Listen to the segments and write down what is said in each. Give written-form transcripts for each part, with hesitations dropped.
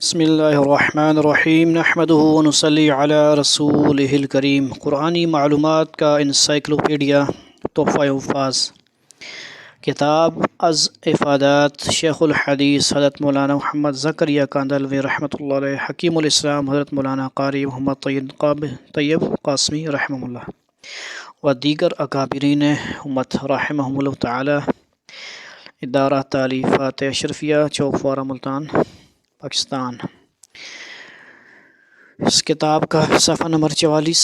بسم اللہ الرحمن الرحیم نحمده ونصلی علی رسولہ الکریم۔ قرآنی معلومات کا انسائکلوپیڈیا تحفہ حفاظ، کتاب از افادات شیخ الحدیث حضرت مولانا محمد زکریا کاندھلوی رحمۃ اللہ علیہ، حکیم الاسلام حضرت مولانا قاری محمد طیب قاسمی رحمہ اللہ و دیگر اکابرین امت رحمہم اللہ تعالی، ادارہ تالیفات اشرفیہ، چوک فورہ، ملتان، پاکستان۔ اس کتاب کا صفحہ نمبر 44،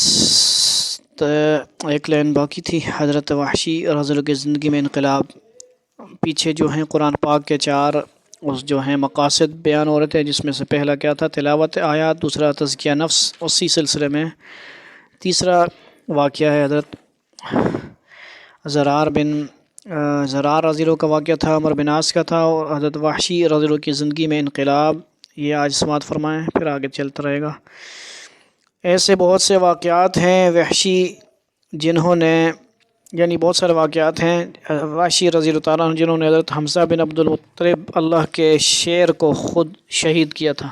ایک لائن باقی تھی، حضرت وحشی رضی اللہ کی زندگی میں انقلاب۔ پیچھے جو ہیں قرآن پاک کے 4 جو ہیں مقاصد بیان ہو رہے تھے، جس میں سے پہلا کیا تھا؟ تلاوت آیات، دوسرا تزکیہ نفس، اسی سلسلے میں تیسرا واقعہ ہے حضرت زرار رضی اللہ کا واقعہ تھا، عمر بن عاص کا تھا، اور حضرت وحشی رضی اللہ کی زندگی میں انقلاب، یہ آج سماعت فرمائیں، پھر آگے چلتا رہے گا۔ ایسے بہت سے واقعات ہیں وحشی جنہوں نے، یعنی بہت سارے واقعات ہیں وحشی رضی اللہ تعالیٰ عنہ جنہوں نے حضرت حمزہ بن عبد المطلب اللہ کے شیر کو خود شہید کیا تھا،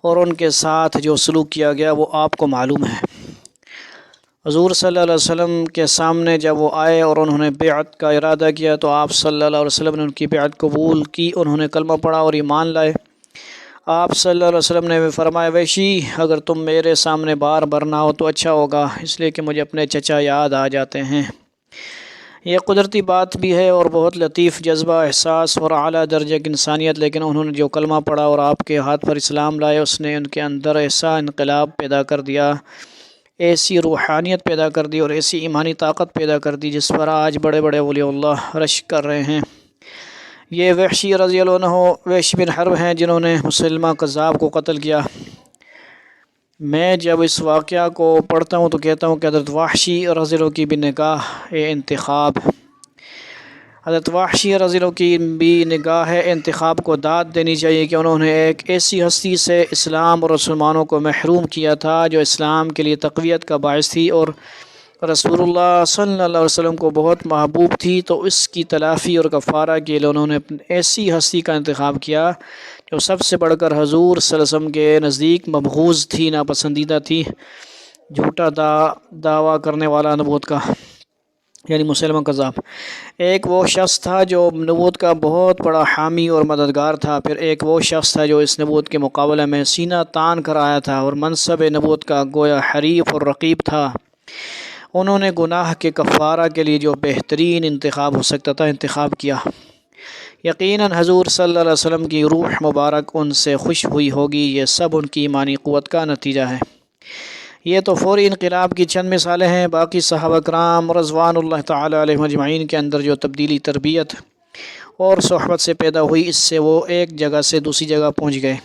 اور ان کے ساتھ جو سلوک کیا گیا وہ آپ کو معلوم ہے۔ حضور صلی اللہ علیہ وسلم کے سامنے جب وہ آئے اور انہوں نے بیعت کا ارادہ کیا تو آپ صلی اللہ علیہ وسلم نے ان کی بیعت قبول کی، انہوں نے کلمہ پڑھا اور ایمان لائے۔ آپ صلی اللہ علیہ وسلم نے فرمایا، وحشی اگر تم میرے سامنے بار بار نہ ہو تو اچھا ہوگا، اس لیے کہ مجھے اپنے چچا یاد آ جاتے ہیں۔ یہ قدرتی بات بھی ہے اور بہت لطیف جذبہ، احساس اور اعلیٰ درجے کی انسانیت، لیکن انہوں نے جو کلمہ پڑھا اور آپ کے ہاتھ پر اسلام لائے، اس نے ان کے اندر ایسا انقلاب پیدا کر دیا، ایسی روحانیت پیدا کر دی اور ایسی ایمانی طاقت پیدا کر دی جس پر آج بڑے بڑے اولیاء اللہ رشک کر رہے ہیں۔ یہ وحشی رضی اللہ عنہ وحش بن حرب ہیں جنہوں نے مسلمہ کذاب کو قتل کیا۔ میں جب اس واقعہ کو پڑھتا ہوں تو کہتا ہوں کہ حضرت وحشی رضی اللہ کی بھی نگاہ انتخاب، حضرت وحشی رضی اللہ کی بھی نگاہ انتخاب کو داد دینی چاہیے کہ انہوں نے ایک ایسی ہستی سے اسلام اور مسلمانوں کو محروم کیا تھا جو اسلام کے لیے تقویت کا باعث تھی اور رسول اللہ صلی اللہ علیہ وسلم کو بہت محبوب تھی، تو اس کی تلافی اور کفارہ کے لیے انہوں نے ایسی ہستی کا انتخاب کیا جو سب سے بڑھ کر حضور صلی اللہ علیہ وسلم کے نزدیک مبغوض تھی، ناپسندیدہ تھی، جھوٹا دعویٰ کرنے والا نبوت کا، یعنی مسلمہ کذاب۔ ایک وہ شخص تھا جو نبوت کا بہت بڑا حامی اور مددگار تھا، پھر ایک وہ شخص تھا جو اس نبوت کے مقابلے میں سینہ تان کر آیا تھا اور منصب نبوت کا گویا حریف اور رقیب تھا۔ انہوں نے گناہ کے کفارہ کے لیے جو بہترین انتخاب ہو سکتا تھا انتخاب کیا۔ یقیناً حضور صلی اللہ علیہ وسلم کی روح مبارک ان سے خوش ہوئی ہوگی، یہ سب ان کی ایمانی قوت کا نتیجہ ہے۔ یہ تو فوری انقلاب کی چند مثالیں ہیں، باقی صحابہ کرام رضوان اللہ تعالی علیہم اجمعین کے اندر جو تبدیلی تربیت اور صحبت سے پیدا ہوئی، اس سے وہ ایک جگہ سے دوسری جگہ پہنچ گئے۔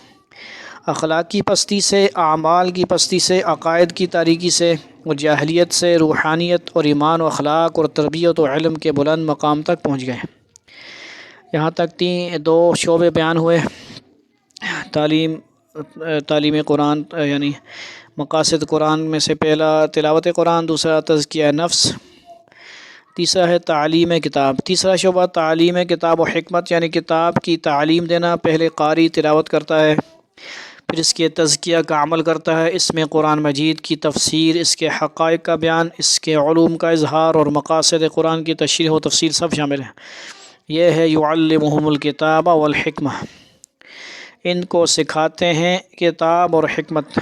اخلاقی پستی سے، اعمال کی پستی سے، عقائد کی تاریکی سے اور جاہلیت سے روحانیت اور ایمان و اخلاق اور تربیت و علم کے بلند مقام تک پہنچ گئے۔ یہاں تک 2 شعبے بیان ہوئے، تعلیم قرآن، یعنی مقاصد قرآن میں سے پہلا تلاوت قرآن، دوسرا تزکیہ نفس، تیسرا ہے تعلیم کتاب۔ تیسرا شعبہ تعلیم کتاب و حکمت، یعنی کتاب کی تعلیم دینا، پہلے قاری تلاوت کرتا ہے، پھر اس کے تزکیہ کا عمل کرتا ہے، اس میں قرآن مجید کی تفسیر، اس کے حقائق کا بیان، اس کے علوم کا اظہار اور مقاصد قرآن کی تشریح و تفصیل سب شامل ہیں۔ یہ ہے یعلمہم الکتاب والحکمہ، ان کو سکھاتے ہیں کتاب اور حکمت۔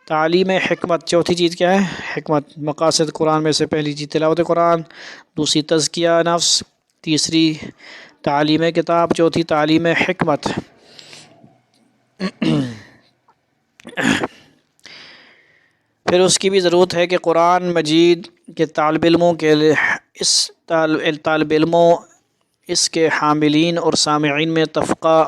تعلیم حکمت، چوتھی چیز کیا ہے؟ حکمت۔ مقاصد قرآن میں سے پہلی چیز تلاوت قرآن، دوسری تزکیہ نفس، تیسری تعلیم کتاب، چوتھی تعلیم حکمت۔ پھر اس کی بھی ضرورت ہے کہ قرآن مجید کے طالب علموں کے لیے اس کے حاملین اور سامعین میں تفقہ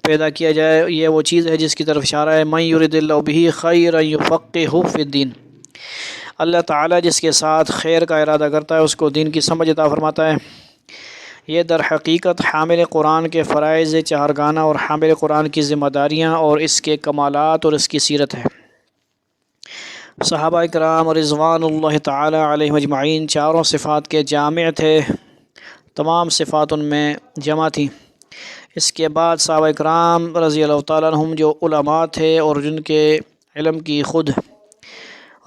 پیدا کیا جائے۔ یہ وہ چیز ہے جس کی طرف اشارہ ہے، من یرد اللہ بہ خیرا یفقہہ فی الدین، اللہ تعالیٰ جس کے ساتھ خیر کا ارادہ کرتا ہے اس کو دین کی سمجھ عطا فرماتا ہے۔ یہ در حقیقت حامل قرآن کے فرائض 4 گانہ اور حامل قرآن کی ذمہ داریاں اور اس کے کمالات اور اس کی سیرت ہے۔ صحابہ کرام رضوان اللہ تعالی علیہم اجمعین چاروں صفات کے جامع تھے، تمام صفات ان میں جمع تھیں۔ اس کے بعد صحابہ کرام رضی اللہ تعالیٰ عنہم جو علماء تھے اور جن کے علم کی خود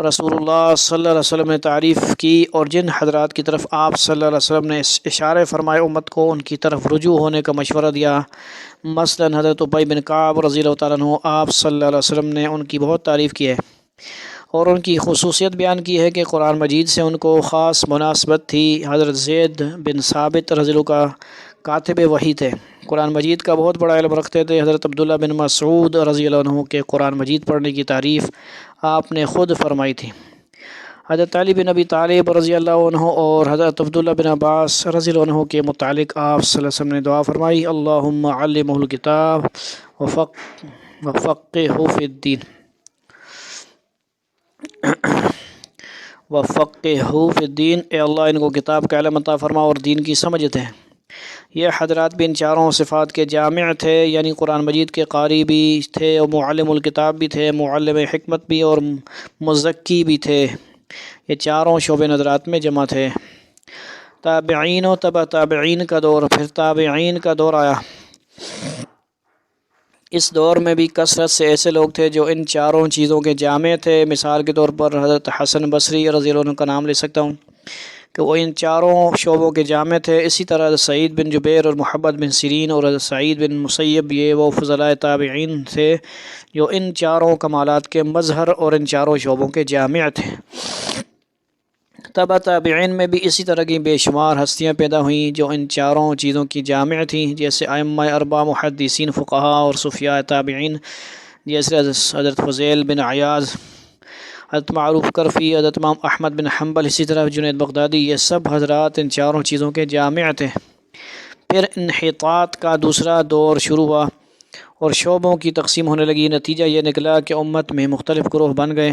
رسول اللہ صلی اللہ علیہ وسلم نے تعریف کی، اور جن حضرات کی طرف آپ صلی اللہ علیہ وسلم نے اشارے فرمائے امت کو ان کی طرف رجوع ہونے کا مشورہ دیا، مثلا حضرت ابی بن کعب رضی اللہ تعالیٰ عنہ، آپ صلی اللہ علیہ وسلم نے ان کی بہت تعریف کی ہے اور ان کی خصوصیت بیان کی ہے کہ قرآن مجید سے ان کو خاص مناسبت تھی۔ حضرت زید بن ثابت رضی اللہ کا کاتب وحی تھے، قرآن مجید کا بہت بڑا علم رکھتے تھے۔ حضرت عبداللہ بن مسعود رضی اللہ عنہ کے قرآن مجید پڑھنے کی تعریف آپ نے خود فرمائی تھی۔ حضرت علی بن ابی طالب رضی اللہ عنہ اور حضرت عبداللہ بن عباس رضی اللہ عنہ کے متعلق آپ صلی اللہ علیہ وسلم نے دعا فرمائی، اللہم علمہ الکتاب وفقہہ فی الدین اے اللہ ان کو کتاب کا علم عطا فرما اور دین کی سمجھ دے۔ یہ حضرات بھی ان چاروں صفات کے جامع تھے، یعنی قرآن مجید کے قاری بھی تھے اور معلم الکتاب بھی تھے، معلم حکمت بھی اور مزکی بھی تھے۔ یہ چاروں شعبے حضرات میں جمع تھے۔ تابعین و تبع تابعین کا دور، پھر تابعین کا دور آیا۔ اس دور میں بھی کثرت سے ایسے لوگ تھے جو ان چاروں چیزوں کے جامع تھے۔ مثال کے طور پر حضرت حسن بصری رضی اللہ عنہ کا نام لے سکتا ہوں کہ وہ ان چاروں شعبوں کے جامع تھے۔ اسی طرح حضرت سعید بن جبیر اور محمد بن سیرین اور حضرت سعید بن مسیب، یہ وہ فضلاء تابعین تھے جو ان چاروں کمالات کے مظہر اور ان چاروں شعبوں کے جامع تھے۔ تبع تابعین میں بھی اسی طرح کی بے شمار ہستیاں پیدا ہوئیں جو ان چاروں چیزوں کی جامع تھیں، جیسے ائمہ اربعہ، محدثین، فقہاء اور صوفیاء تابعین، جیسے حضرت فضیل بن عیاض، حضرت معروف کرفی، حضرت امام احمد بن حنبل، اسی طرح جنید بغدادی، یہ سب حضرات ان چاروں چیزوں کے جامع تھے۔ پھر انحطاط کا دوسرا دور شروع ہوا اور شعبوں کی تقسیم ہونے لگی۔ نتیجہ یہ نکلا کہ امت میں مختلف گروہ بن گئے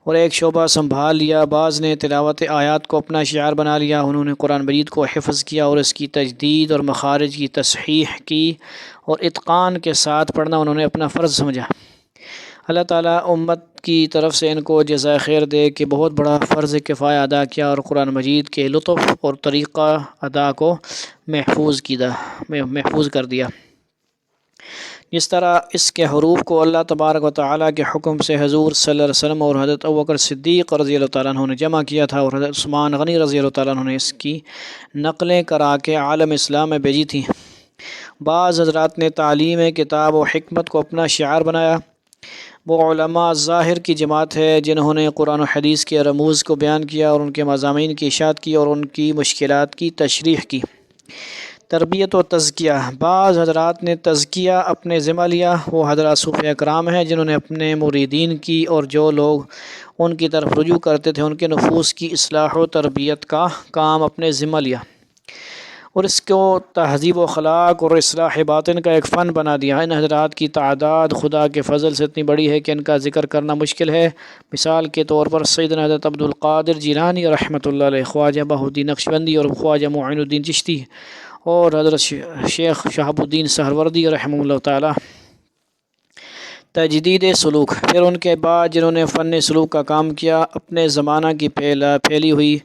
اور ایک شعبہ سنبھال لیا۔ بعض نے تلاوت آیات کو اپنا شعار بنا لیا، انہوں نے قرآن مجید کو حفظ کیا اور اس کی تجدید اور مخارج کی تصحیح کی اور اتقان کے ساتھ پڑھنا انہوں نے اپنا فرض سمجھا۔ اللہ تعالیٰ امت کی طرف سے ان کو جزائے خیر دے کہ بہت بڑا فرض کفایہ ادا کیا اور قرآن مجید کے لطف اور طریقہ ادا کو محفوظ کر دیا۔ جس طرح اس کے حروف کو اللہ تبارک و تعالیٰ کے حکم سے حضور صلی اللہ علیہ وسلم اور حضرت ابوبکر صدیق رضی اللہ تعالیٰ عنہ نے جمع کیا تھا اور حضرت عثمان غنی رضی اللہ تعالیٰ عنہ نے اس کی نقلیں کرا کے عالم اسلام میں بھیجی تھیں۔ بعض حضرات نے تعلیم کتاب و حکمت کو اپنا شعار بنایا۔ وہ علماء ظاہر کی جماعت ہے جنہوں نے قرآن و حدیث کے رموز کو بیان کیا اور ان کے مضامین کی اشاعت کی اور ان کی مشکلات کی تشریح کی۔ تربیت و تزکیہ، بعض حضرات نے تزکیہ اپنے ذمہ لیا۔ وہ حضرات صوفیاء کرام ہیں جنہوں نے اپنے مریدین کی اور جو لوگ ان کی طرف رجوع کرتے تھے ان کے نفوس کی اصلاح و تربیت کا کام اپنے ذمہ لیا اور اس کو تہذیب و اخلاق اور اصلاح باطن کا ایک فن بنا دیا۔ ان حضرات کی تعداد خدا کے فضل سے اتنی بڑی ہے کہ ان کا ذکر کرنا مشکل ہے۔ مثال کے طور پر سیدنا حضرت عبد القادر جیلانی رحمۃ اللہ علیہ، خواجہ بہاء الدین نقشبندی اور خواجہ معین الدین چشتی اور حضرت شیخ شہاب الدین سہروردی رحمہ اللہ تعالیٰ۔ تجدید سلوک، پھر ان کے بعد جنہوں نے فن سلوک کا کام کیا، اپنے زمانہ کی پھیلی ہوئی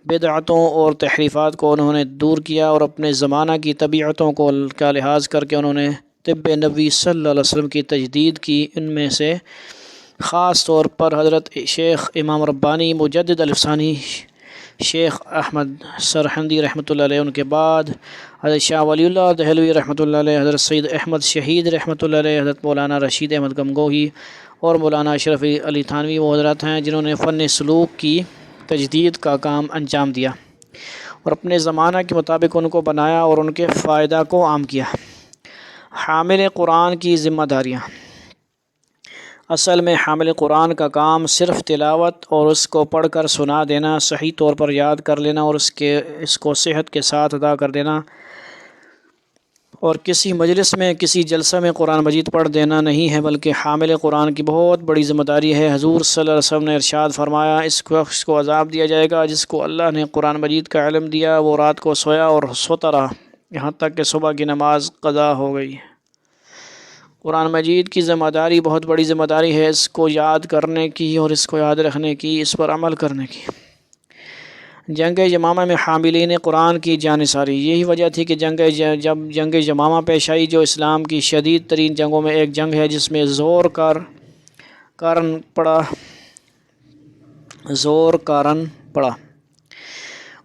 بدعتوں اور تحریفات کو انہوں نے دور کیا اور اپنے زمانہ کی طبیعتوں کا لحاظ کر کے انہوں نے طب نبوی صلی اللہ علیہ وسلم کی تجدید کی۔ ان میں سے خاص طور پر حضرت شیخ امام ربانی مجدد الفسانی، شیخ احمد سرہندی رحمۃ اللہ علیہ، ان کے بعد حضرت شاہ ولی اللہ دہلوی رحمۃ اللہ علیہ، حضرت سید احمد شہید رحمۃ اللہ علیہ، حضرت مولانا رشید احمد گمگوہی اور مولانا اشرف علی تھانوی، وہ حضرات ہیں جنہوں نے فن سلوک کی تجدید کا کام انجام دیا اور اپنے زمانہ کے مطابق ان کو بنایا اور ان کے فائدہ کو عام کیا۔ حامل قرآن کی ذمہ داریاں، اصل میں حامل قرآن کا کام صرف تلاوت اور اس کو پڑھ کر سنا دینا، صحیح طور پر یاد کر لینا اور اس کو صحت کے ساتھ ادا کر دینا اور کسی مجلس میں کسی جلسہ میں قرآن مجید پڑھ دینا نہیں ہے، بلکہ حامل قرآن کی بہت بڑی ذمہ داری ہے۔ حضور صلی اللہ علیہ وسلم نے ارشاد فرمایا، اس شخص کو عذاب دیا جائے گا جس کو اللہ نے قرآن مجید کا علم دیا، وہ رات کو سویا اور سوتا رہا یہاں تک کہ صبح کی نماز قضا ہو گئی۔ قرآن مجید کی ذمہ داری بہت بڑی ذمہ داری ہے، اس کو یاد کرنے کی اور اس کو یاد رکھنے کی، اس پر عمل کرنے کی۔ جنگ یمامہ میں حاملین قرآن کی جانثاری، یہی وجہ تھی کہ جب جنگ یمامہ پیش آئی، جو اسلام کی شدید ترین جنگوں میں ایک جنگ ہے، جس میں زور کارن پڑا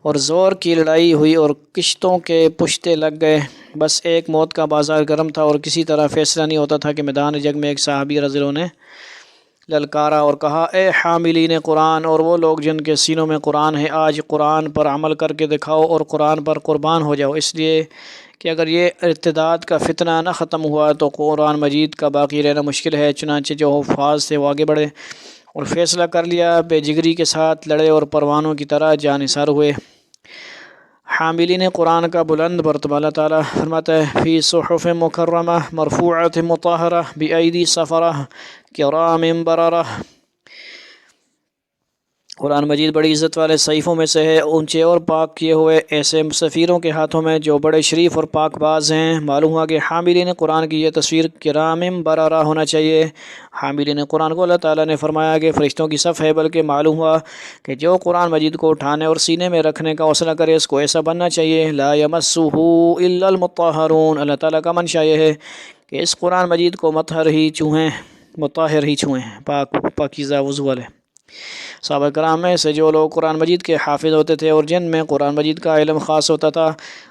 اور زور کی لڑائی ہوئی اور کشتوں کے پشتے لگ گئے، بس ایک موت کا بازار گرم تھا اور کسی طرح فیصلہ نہیں ہوتا تھا کہ میدان جنگ میں ایک صحابی رضی اللہ عنہ نے للکارا اور کہا، اے حاملین قرآن اور وہ لوگ جن کے سینوں میں قرآن ہے، آج قرآن پر عمل کر کے دکھاؤ اور قرآن پر قربان ہو جاؤ، اس لیے کہ اگر یہ ارتداد کا فتنہ نہ ختم ہوا تو قرآن مجید کا باقی رہنا مشکل ہے۔ چنانچہ جو حفاظ تھے وہ آگے بڑھے اور فیصلہ کر لیا، بے جگری کے ساتھ لڑے اور پروانوں کی طرح جانثار ہوئے۔ حاملین قرآن کا بلند مرتبہ، اللہ تعالیٰ فرماتا ہے، فی صحف مکرمہ مرفوعۃ مطہرہ بأیدی سفرہ کرام بررہ۔ قرآن مجید بڑی عزت والے صحیفوں میں سے ہے، اونچے اور پاک کیے ہوئے ایسے سفیروں کے ہاتھوں میں جو بڑے شریف اور پاک باز ہیں۔ معلوم ہوا کہ حاملین قرآن کی یہ تصویر کرام بررہ ہونا چاہیے۔ حاملین قرآن کو اللہ تعالیٰ نے فرمایا کہ فرشتوں کی صف ہے، بلکہ معلوم ہوا کہ جو قرآن مجید کو اٹھانے اور سینے میں رکھنے کا حوصلہ کرے، اس کو ایسا بننا چاہیے، لا یمسہ الا المطہرون۔ اللہ تعالیٰ کا منشا یہ ہے کہ اس قرآن مجید کو مطہر ہی چھوئیں، پاکیزہ وضو والے۔ صحابہ کرام میں سے جو لوگ قرآن مجید کے حافظ ہوتے تھے اور جن میں قرآن مجید کا علم خاص ہوتا تھا،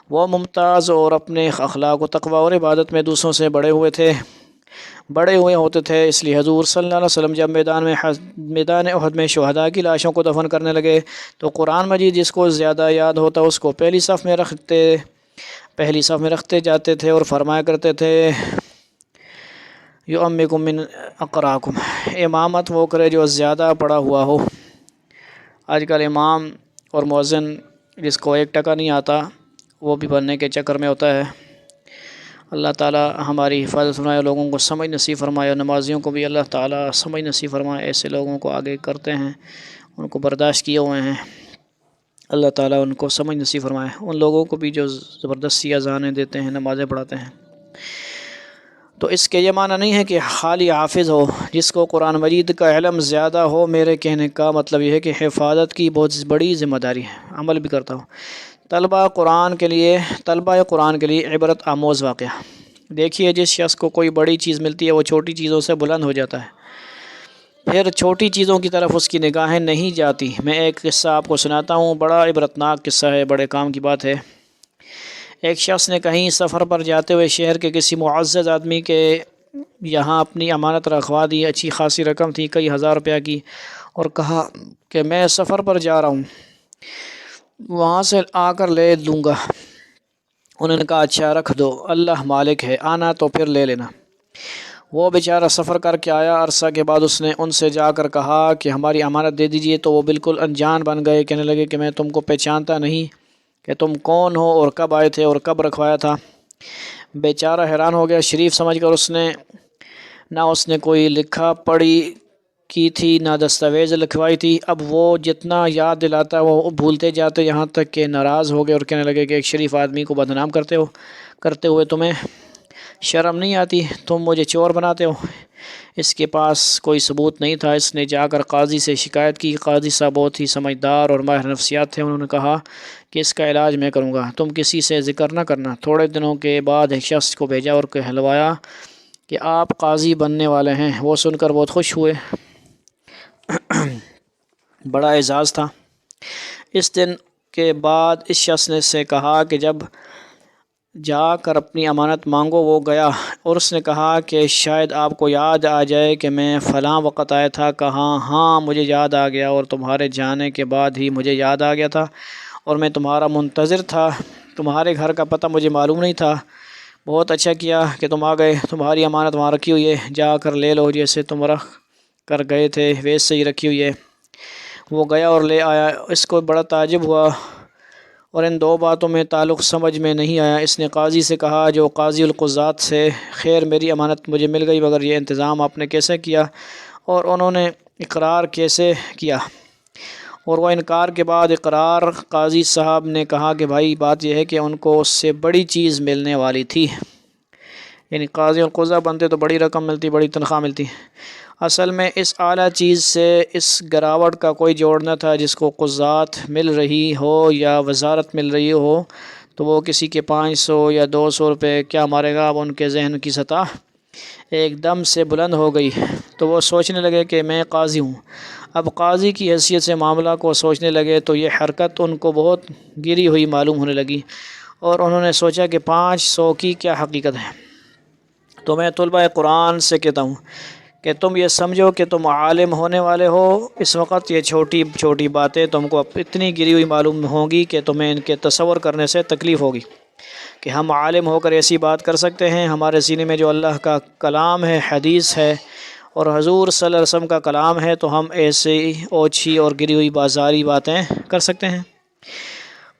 وہ ممتاز اور اپنے اخلاق و تقوی اور عبادت میں دوسروں سے بڑے ہوئے ہوتے تھے۔ اس لیے حضور صلی اللہ علیہ وسلم جب میدان احد میں شہداء کی لاشوں کو دفن کرنے لگے تو قرآن مجید جس کو زیادہ یاد ہوتا اس کو پہلی صف میں رکھتے جاتے تھے اور فرمایا کرتے تھے، یؤمکم من اقراکم، امامت وہ کرے جو زیادہ پڑھا ہوا ہو۔ آج کل امام اور مؤذن جس کو 1 ٹکا نہیں آتا وہ بھی بننے کے چکر میں ہوتا ہے۔ اللہ تعالیٰ ہماری حفاظت فرمائے، لوگوں کو سمجھ نصیب فرمائے، اور نمازیوں کو بھی اللہ تعالیٰ سمجھ نصیب فرمائے۔ ایسے لوگوں کو آگے کرتے ہیں، ان کو برداشت کیے ہوئے ہیں، اللہ تعالیٰ ان کو سمجھ نصیب فرمائے۔ ان لوگوں کو بھی جو زبردستی اذانیں دیتے ہیں، نمازیں پڑھاتے ہیں، تو اس کے یہ معنی نہیں ہے کہ خالی حافظ ہو جس کو قرآن مجید کا علم زیادہ ہو۔ میرے کہنے کا مطلب یہ ہے کہ حفاظت کی بہت بڑی ذمہ داری ہے، عمل بھی کرتا ہوں۔ طلبہ قرآن کے لیے عبرت آموز واقعہ۔ دیکھیے، جس شخص کو کوئی بڑی چیز ملتی ہے وہ چھوٹی چیزوں سے بلند ہو جاتا ہے، پھر چھوٹی چیزوں کی طرف اس کی نگاہیں نہیں جاتی۔ میں ایک قصہ آپ کو سناتا ہوں، بڑا عبرتناک قصہ ہے، بڑے کام کی بات ہے۔ ایک شخص نے کہیں سفر پر جاتے ہوئے شہر کے کسی معزز آدمی کے یہاں اپنی امانت رکھوا دی، اچھی خاصی رقم تھی، کئی ہزار روپیہ کی، اور کہا کہ میں سفر پر جا رہا ہوں، وہاں سے آ کر لے لوں گا۔ انہوں نے کہا، اچھا رکھ دو، اللہ مالک ہے، آنا تو پھر لے لینا۔ وہ بیچارہ سفر کر کے آیا، عرصہ کے بعد اس نے ان سے جا کر کہا کہ ہماری امانت دے دیجئے، تو وہ بالکل انجان بن گئے، کہنے لگے کہ میں تم کو پہچانتا نہیں کہ تم کون ہو اور کب آئے تھے اور کب رکھوایا تھا۔ بیچارہ حیران ہو گیا، شریف سمجھ کر اس نے کوئی لکھا پڑھی کی تھی، نہ دستاویز لکھوائی تھی۔ اب وہ جتنا یاد دلاتا وہ بھولتے جاتے، یہاں تک کہ ناراض ہو گئے اور کہنے لگے کہ ایک شریف آدمی کو بدنام کرتے ہوئے تمہیں شرم نہیں آتی؟ تم مجھے چور بناتے ہو۔ اس کے پاس کوئی ثبوت نہیں تھا، اس نے جا کر قاضی سے شکایت کی۔ قاضی صاحب بہت ہی سمجھدار اور ماہر نفسیات تھے، انہوں نے کہا کہ اس کا علاج میں کروں گا، تم کسی سے ذکر نہ کرنا۔ تھوڑے دنوں کے بعد ایک شخص کو بھیجا اور کہلوایا کہ آپ قاضی بننے والے ہیں۔ وہ سن کر بہت خوش ہوئے، بڑا اعزاز تھا۔ اس دن کے بعد اس شخص نے سے کہا کہ جب جا کر اپنی امانت مانگو۔ وہ گیا اور اس نے کہا کہ شاید آپ کو یاد آ جائے کہ میں فلاں وقت آیا تھا۔ کہا، ہاں مجھے یاد آ گیا، اور تمہارے جانے کے بعد ہی مجھے یاد آ گیا تھا، اور میں تمہارا منتظر تھا۔ تمہارے گھر کا پتہ مجھے معلوم نہیں تھا، بہت اچھا کیا کہ تم آ گئے، تمہاری امانت وہاں رکھی ہوئی ہے، جا کر لے لو، جیسے تم رکھ کر گئے تھے ویسے ہی رکھی ہوئی ہے۔ وہ گیا اور لے آیا۔ اس کو بڑا تعجب ہوا اور ان دو باتوں میں تعلق سمجھ میں نہیں آیا۔ اس نے قاضی سے کہا جو قاضی القضات سے، خیر میری امانت مجھے مل گئی، مگر یہ انتظام آپ نے کیسے کیا اور انہوں نے اقرار کیسے کیا؟ اور وہ انکار کے بعد اقرار۔ قاضی صاحب نے کہا کہ بھائی بات یہ ہے کہ ان کو اس سے بڑی چیز ملنے والی تھی، یعنی قاضی القضاء بنتے تو بڑی رقم ملتی، بڑی تنخواہ ملتی۔ اصل میں اس اعلیٰ چیز سے اس گراوٹ کا کوئی جوڑ نہ تھا جس کو قضات مل رہی ہو یا وزارت مل رہی ہو، تو وہ کسی کے 500 یا 200 روپے کیا مارے گا۔ اب ان کے ذہن کی سطح ایک دم سے بلند ہو گئی، تو وہ سوچنے لگے کہ میں قاضی ہوں۔ اب قاضی کی حیثیت سے معاملہ کو سوچنے لگے تو یہ حرکت ان کو بہت گری ہوئی معلوم ہونے لگی، اور انہوں نے سوچا کہ 500 کی کیا حقیقت ہے۔ تو میں طلبہ قرآن سے کہتا ہوں کہ تم یہ سمجھو کہ تم عالم ہونے والے ہو، اس وقت یہ چھوٹی چھوٹی باتیں تم کو اتنی گری ہوئی معلوم ہوں گی کہ تمہیں ان کے تصور کرنے سے تکلیف ہوگی کہ ہم عالم ہو کر ایسی بات کر سکتے ہیں۔ ہمارے سینے میں جو اللہ کا کلام ہے، حدیث ہے، اور حضور صلی اللہ علیہ وسلم کا کلام ہے، تو ہم ایسے اوچھی اور گری ہوئی بازاری باتیں کر سکتے ہیں۔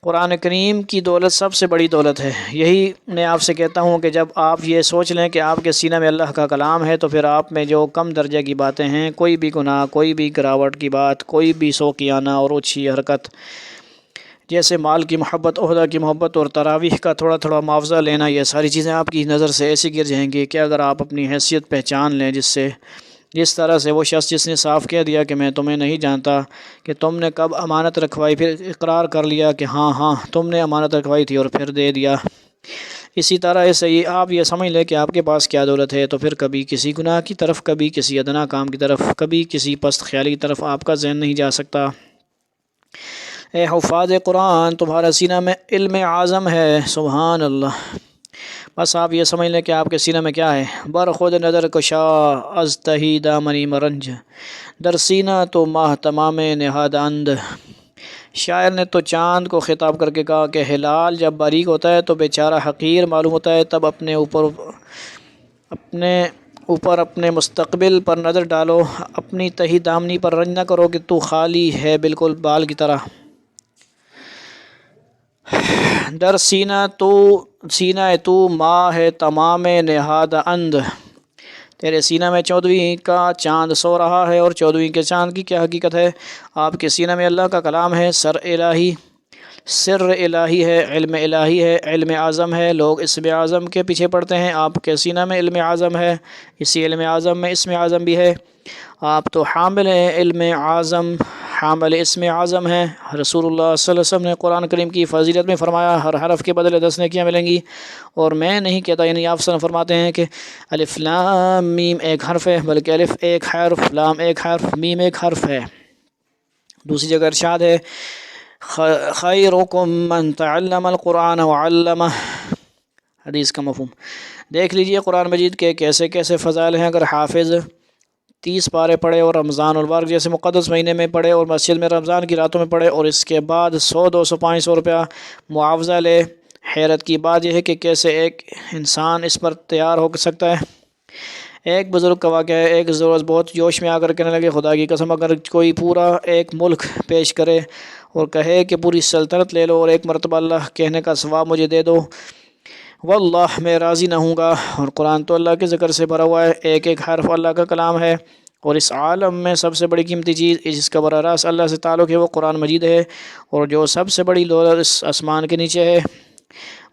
قرآن کریم کی دولت سب سے بڑی دولت ہے۔ یہی میں آپ سے کہتا ہوں کہ جب آپ یہ سوچ لیں کہ آپ کے سینہ میں اللہ کا کلام ہے، تو پھر آپ میں جو کم درجے کی باتیں ہیں، کوئی بھی گناہ، کوئی بھی گراوٹ کی بات، کوئی بھی شوقیانہ اور اوچھی حرکت، جیسے مال کی محبت، عہدہ کی محبت اور تراویح کا تھوڑا تھوڑا معاوضہ لینا، یہ ساری چیزیں آپ کی نظر سے ایسی گر جائیں گی کہ اگر آپ اپنی حیثیت پہچان لیں، جس طرح سے وہ شخص جس نے صاف کہہ دیا کہ میں تمہیں نہیں جانتا کہ تم نے کب امانت رکھوائی، پھر اقرار کر لیا کہ ہاں تم نے امانت رکھوائی تھی اور پھر دے دیا، اسی طرح سے ہی آپ یہ سمجھ لیں کہ آپ کے پاس کیا دولت ہے، تو پھر کبھی کسی گناہ کی طرف، کبھی کسی ادنا کام کی طرف، کبھی کسی پست خیالی کی طرف آپ کا ذہن نہیں جا سکتا۔ اے حفاظ قرآن، تمہارا سینہ میں علم اعظم ہے، سبحان اللہ۔ بس آپ یہ سمجھ لیں کہ آپ کے سینہ میں کیا ہے۔ بر خود نظر کشا از تہی دامنی مرنج، در سینہ تو ماہ تمام نہاد اند۔ شاعر نے تو چاند کو خطاب کر کے کہا کہ ہلال جب باریک ہوتا ہے تو بیچارہ حقیر معلوم ہوتا ہے، تب اپنے اوپر اپنے مستقبل پر نظر ڈالو، اپنی تہی دامنی پر رنج نہ کرو کہ تو خالی ہے بالکل بال کی طرح۔ در سینہ تو ماہ ہے تمام نہاد اند، تیرے سینہ میں 14ویں کا چاند سو رہا ہے، اور 14ویں کے چاند کی کیا حقیقت ہے؟ آپ کے سینہ میں اللہ کا کلام ہے، سر الہی ہے، علم الہی ہے، علم اعظم ہے۔ لوگ اسم اعظم کے پیچھے پڑتے ہیں، آپ کے سینہ میں علم اعظم ہے، اسی علم اعظم میں اسم اعظم بھی ہے۔ آپ تو حامل ہیں علم اعظم، حامل اسم اعظم ہیں۔ رسول اللہ صلی اللہ علیہ وسلم نے قرآن کریم کی فضیلت میں فرمایا ہر حرف کے بدلے 10 نیکیاں ملیں گی، اور میں نہیں کہتا، یعنی آپ صلی اللہ علیہ وسلم فرماتے ہیں کہ الف لام میم ایک حرف ہے، بلکہ الف ایک حرف، لام ایک حرف، میم ایک حرف ہے۔ دوسری جگہ ارشاد ہے خیرکم من تعلم القرآن وعلمہ، حدیث کا مفہوم۔ دیکھ لیجئے قرآن مجید کے کیسے کیسے فضائل ہیں۔ اگر حافظ 30 پارے پڑھے اور رمضان المبارک جیسے مقدس مہینے میں پڑھے اور مسجد میں رمضان کی راتوں میں پڑھے، اور اس کے بعد 100 200 500 روپیہ معاوضہ لے، حیرت کی بات یہ ہے کہ کیسے ایک انسان اس پر تیار ہو سکتا ہے۔ ایک بزرگ کا واقعہ ہے، ایک روز بہت جوش میں آ کر کہنے لگے خدا کی قسم اگر کوئی پورا ایک ملک پیش کرے اور کہے کہ پوری سلطنت لے لو اور ایک مرتبہ اللہ کہنے کا ثواب مجھے دے دو، واللہ میں راضی نہ ہوں گا۔ اور قرآن تو اللہ کے ذکر سے بھرا ہوا ہے، ایک ایک حرف اللہ کا کلام ہے، اور اس عالم میں سب سے بڑی قیمتی چیز جس کا براہ راست اللہ سے تعلق ہے وہ قرآن مجید ہے، اور جو سب سے بڑی دولت اس آسمان کے نیچے ہے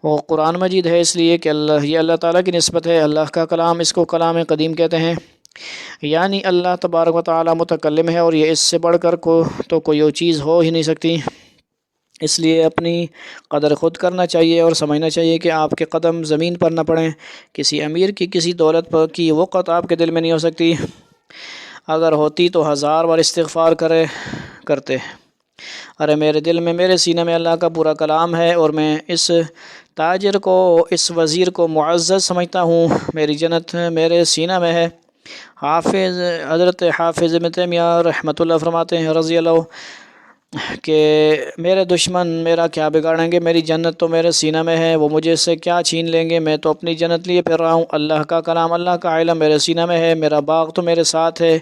وہ قرآن مجید ہے، اس لیے کہ یہ اللہ تعالیٰ کی نسبت ہے، اللہ کا کلام، اس کو کلام قدیم کہتے ہیں، یعنی اللہ تبارک و تعالیٰ متکلم ہے، اور یہ اس سے بڑھ کر تو کوئی چیز ہو ہی نہیں سکتی۔ اس لیے اپنی قدر خود کرنا چاہیے اور سمجھنا چاہیے کہ آپ کے قدم زمین پر نہ پڑیں۔ کسی امیر کی کسی دولت پر کی وقت آپ کے دل میں نہیں ہو سکتی، اگر ہوتی تو 1000 بار استغفار کرتے۔ ارے میرے دل میں، میرے سینہ میں اللہ کا پورا کلام ہے، اور میں اس تاجر کو، اس وزیر کو معزز سمجھتا ہوں، میری جنت میرے سینہ میں ہے۔ حضرت حافظ ابن تیمیہ رحمۃ اللہ فرماتے ہیں رضی اللہ کہ میرے دشمن میرا کیا بگاڑیں گے، میری جنت تو میرے سینہ میں ہے، وہ مجھے سے کیا چھین لیں گے، میں تو اپنی جنت لیے پھر رہا ہوں۔ اللہ کا کلام، اللہ کا علم میرے سینہ میں ہے، میرا باغ تو میرے ساتھ ہے،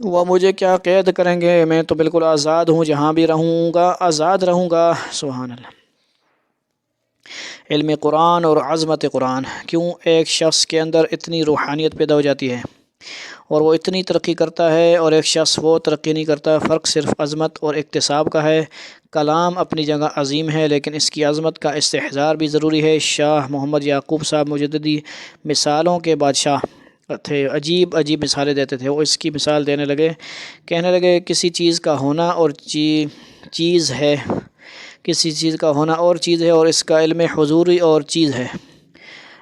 وہ مجھے کیا قید کریں گے، میں تو بالکل آزاد ہوں، جہاں بھی رہوں گا آزاد رہوں گا۔ سبحان اللہ۔ علم قرآن اور عظمت قرآن، کیوں ایک شخص کے اندر اتنی روحانیت پیدا ہو جاتی ہے، اور وہ اتنی ترقی کرتا ہے اور ایک شخص وہ ترقی نہیں کرتا، فرق صرف عظمت اور اکتساب کا ہے۔ کلام اپنی جگہ عظیم ہے لیکن اس کی عظمت کا استحضار بھی ضروری ہے۔ شاہ محمد یعقوب صاحب مجددی مثالوں کے بادشاہ تھے، عجیب عجیب مثالیں دیتے تھے۔ وہ اس کی مثال دینے لگے، کہنے لگے کسی چیز کا ہونا اور چیز ہے، کسی چیز کا ہونا اور چیز ہے، اور اس کا علم حضوری اور چیز ہے۔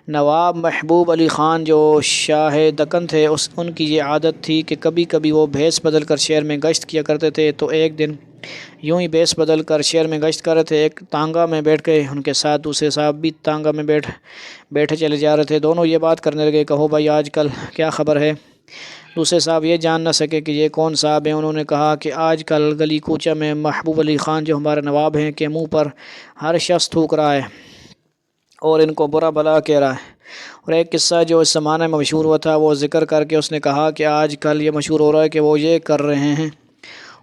نواب محبوب علی خان جو شاہ دکن تھے، ان کی یہ عادت تھی کہ کبھی کبھی وہ بھیس بدل کر شہر میں گشت کیا کرتے تھے۔ تو ایک دن یوں ہی بھیس بدل کر شہر میں گشت کر رہے تھے، ایک تانگا میں بیٹھ گئے، ان کے ساتھ دوسرے صاحب بھی تانگا میں بیٹھے چلے جا رہے تھے۔ دونوں یہ بات کرنے لگے، کہو بھائی آج کل کیا خبر ہے؟ دوسرے صاحب یہ جان نہ سکے کہ یہ کون صاحب ہیں۔ انہوں نے کہا کہ آج کل گلی کوچہ میں محبوب علی خان جو ہمارے نواب ہیں کے منہ پر ہر شخص تھوک رہا ہے اور ان کو برا بھلا کہہ رہا ہے۔ اور ایک قصہ جو اس زمانے میں مشہور ہوا تھا وہ ذکر کر کے اس نے کہا کہ آج کل یہ مشہور ہو رہا ہے کہ وہ یہ کر رہے ہیں،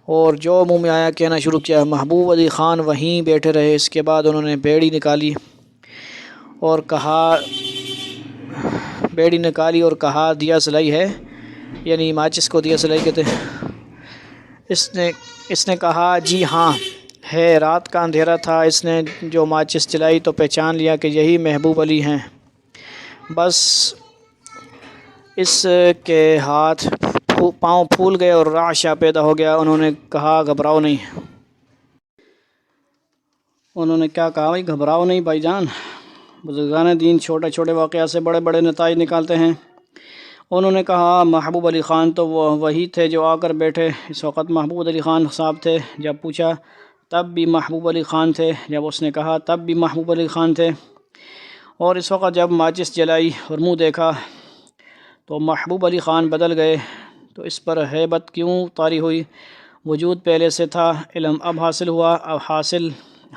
اور جو منہ میں آیا کہنا شروع کیا۔ محبوب علی خان وہیں بیٹھے رہے۔ اس کے بعد انہوں نے بیڑی نکالی اور کہا دیا سلائی ہے، یعنی ماچس کو دیا سلائی کہتے ہیں۔ اس نے کہا جی ہاں ہے۔ رات کا اندھیرا تھا، اس نے جو ماچس جلائی تو پہچان لیا کہ یہی محبوب علی ہیں۔ بس اس کے ہاتھ پاؤں پھول گئے اور رعشہ پیدا ہو گیا۔ انہوں نے کہا گھبراؤ نہیں۔ انہوں نے کیا کہا؟ بھائی گھبراؤ نہیں بھائی جان۔ بزرگان دین چھوٹے چھوٹے واقعات سے بڑے بڑے نتائج نکالتے ہیں۔ انہوں نے کہا محبوب علی خان تو وہی تھے جو آ کر بیٹھے۔ اس وقت محبوب علی خان صاحب تھے۔ جب پوچھا تب بھی محبوب علی خان تھے۔ جب اس نے کہا تب بھی محبوب علی خان تھے۔ اور اس وقت جب ماچس جلائی اور منہ دیکھا تو محبوب علی خان بدل گئے۔ تو اس پر ہیبت کیوں طاری ہوئی؟ وجود پہلے سے تھا، علم اب حاصل ہوا، اب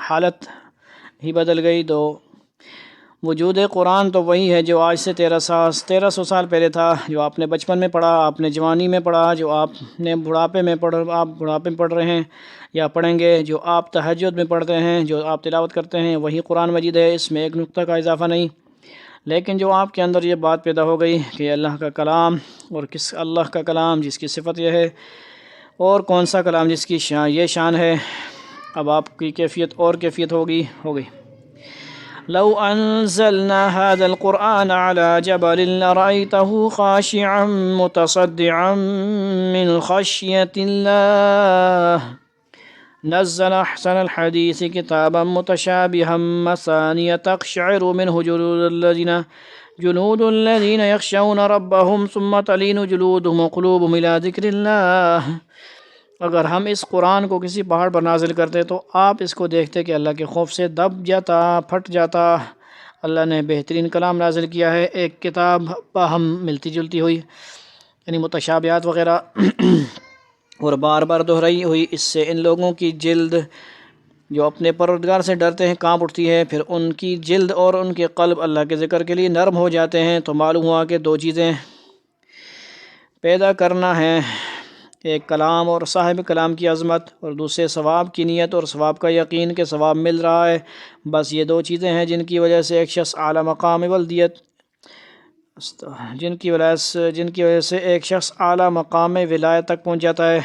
حالت ہی بدل گئی۔ تو وجود قرآن تو وہی ہے جو آج سے 1300 سال پہلے تھا، جو آپ نے بچپن میں پڑھا، آپ نے جوانی میں پڑھا، جو آپ نے بڑھاپے میں پڑھ رہے ہیں یا پڑھیں گے، جو آپ تہجد میں پڑھتے ہیں، جو آپ تلاوت کرتے ہیں، وہی قرآن مجید ہے۔ اس میں ایک نقطہ کا اضافہ نہیں۔ لیکن جو آپ کے اندر یہ بات پیدا ہو گئی کہ اللہ کا کلام، اور کس اللہ کا کلام جس کی صفت یہ ہے، اور کون سا کلام جس کی یہ شان ہے، اب آپ کی کیفیت اور کیفیت ہو گئی۔ لو انزلنا هذا القرآن على جبل لرأيته خاشعا متصدعا من خشية الله نزل احسن الحديث كتابا متشابها مثانية تقشعر منه جلود الذين يخشون ربهم ثم تلين جلودهم وقلوبهم إلى ذكر الله۔ اگر ہم اس قرآن کو کسی پہاڑ پر نازل کرتے تو آپ اس کو دیکھتے کہ اللہ کے خوف سے دب جاتا، پھٹ جاتا۔ اللہ نے بہترین کلام نازل کیا ہے، ایک کتاب باہم ملتی جلتی ہوئی، یعنی متشابہات وغیرہ، اور بار بار دہرائی ہوئی۔ اس سے ان لوگوں کی جلد جو اپنے پروردگار سے ڈرتے ہیں کانپ اٹھتی ہے، پھر ان کی جلد اور ان کے قلب اللہ کے ذکر کے لیے نرم ہو جاتے ہیں۔ تو معلوم ہوا کہ دو چیزیں پیدا کرنا ہے، ایک کلام اور صاحب کلام کی عظمت، اور دوسرے ثواب کی نیت اور ثواب کا یقین کہ ثواب مل رہا ہے۔ بس یہ دو چیزیں ہیں جن کی وجہ سے ایک شخص اعلیٰ مقام ولایت تک پہنچ جاتا ہے۔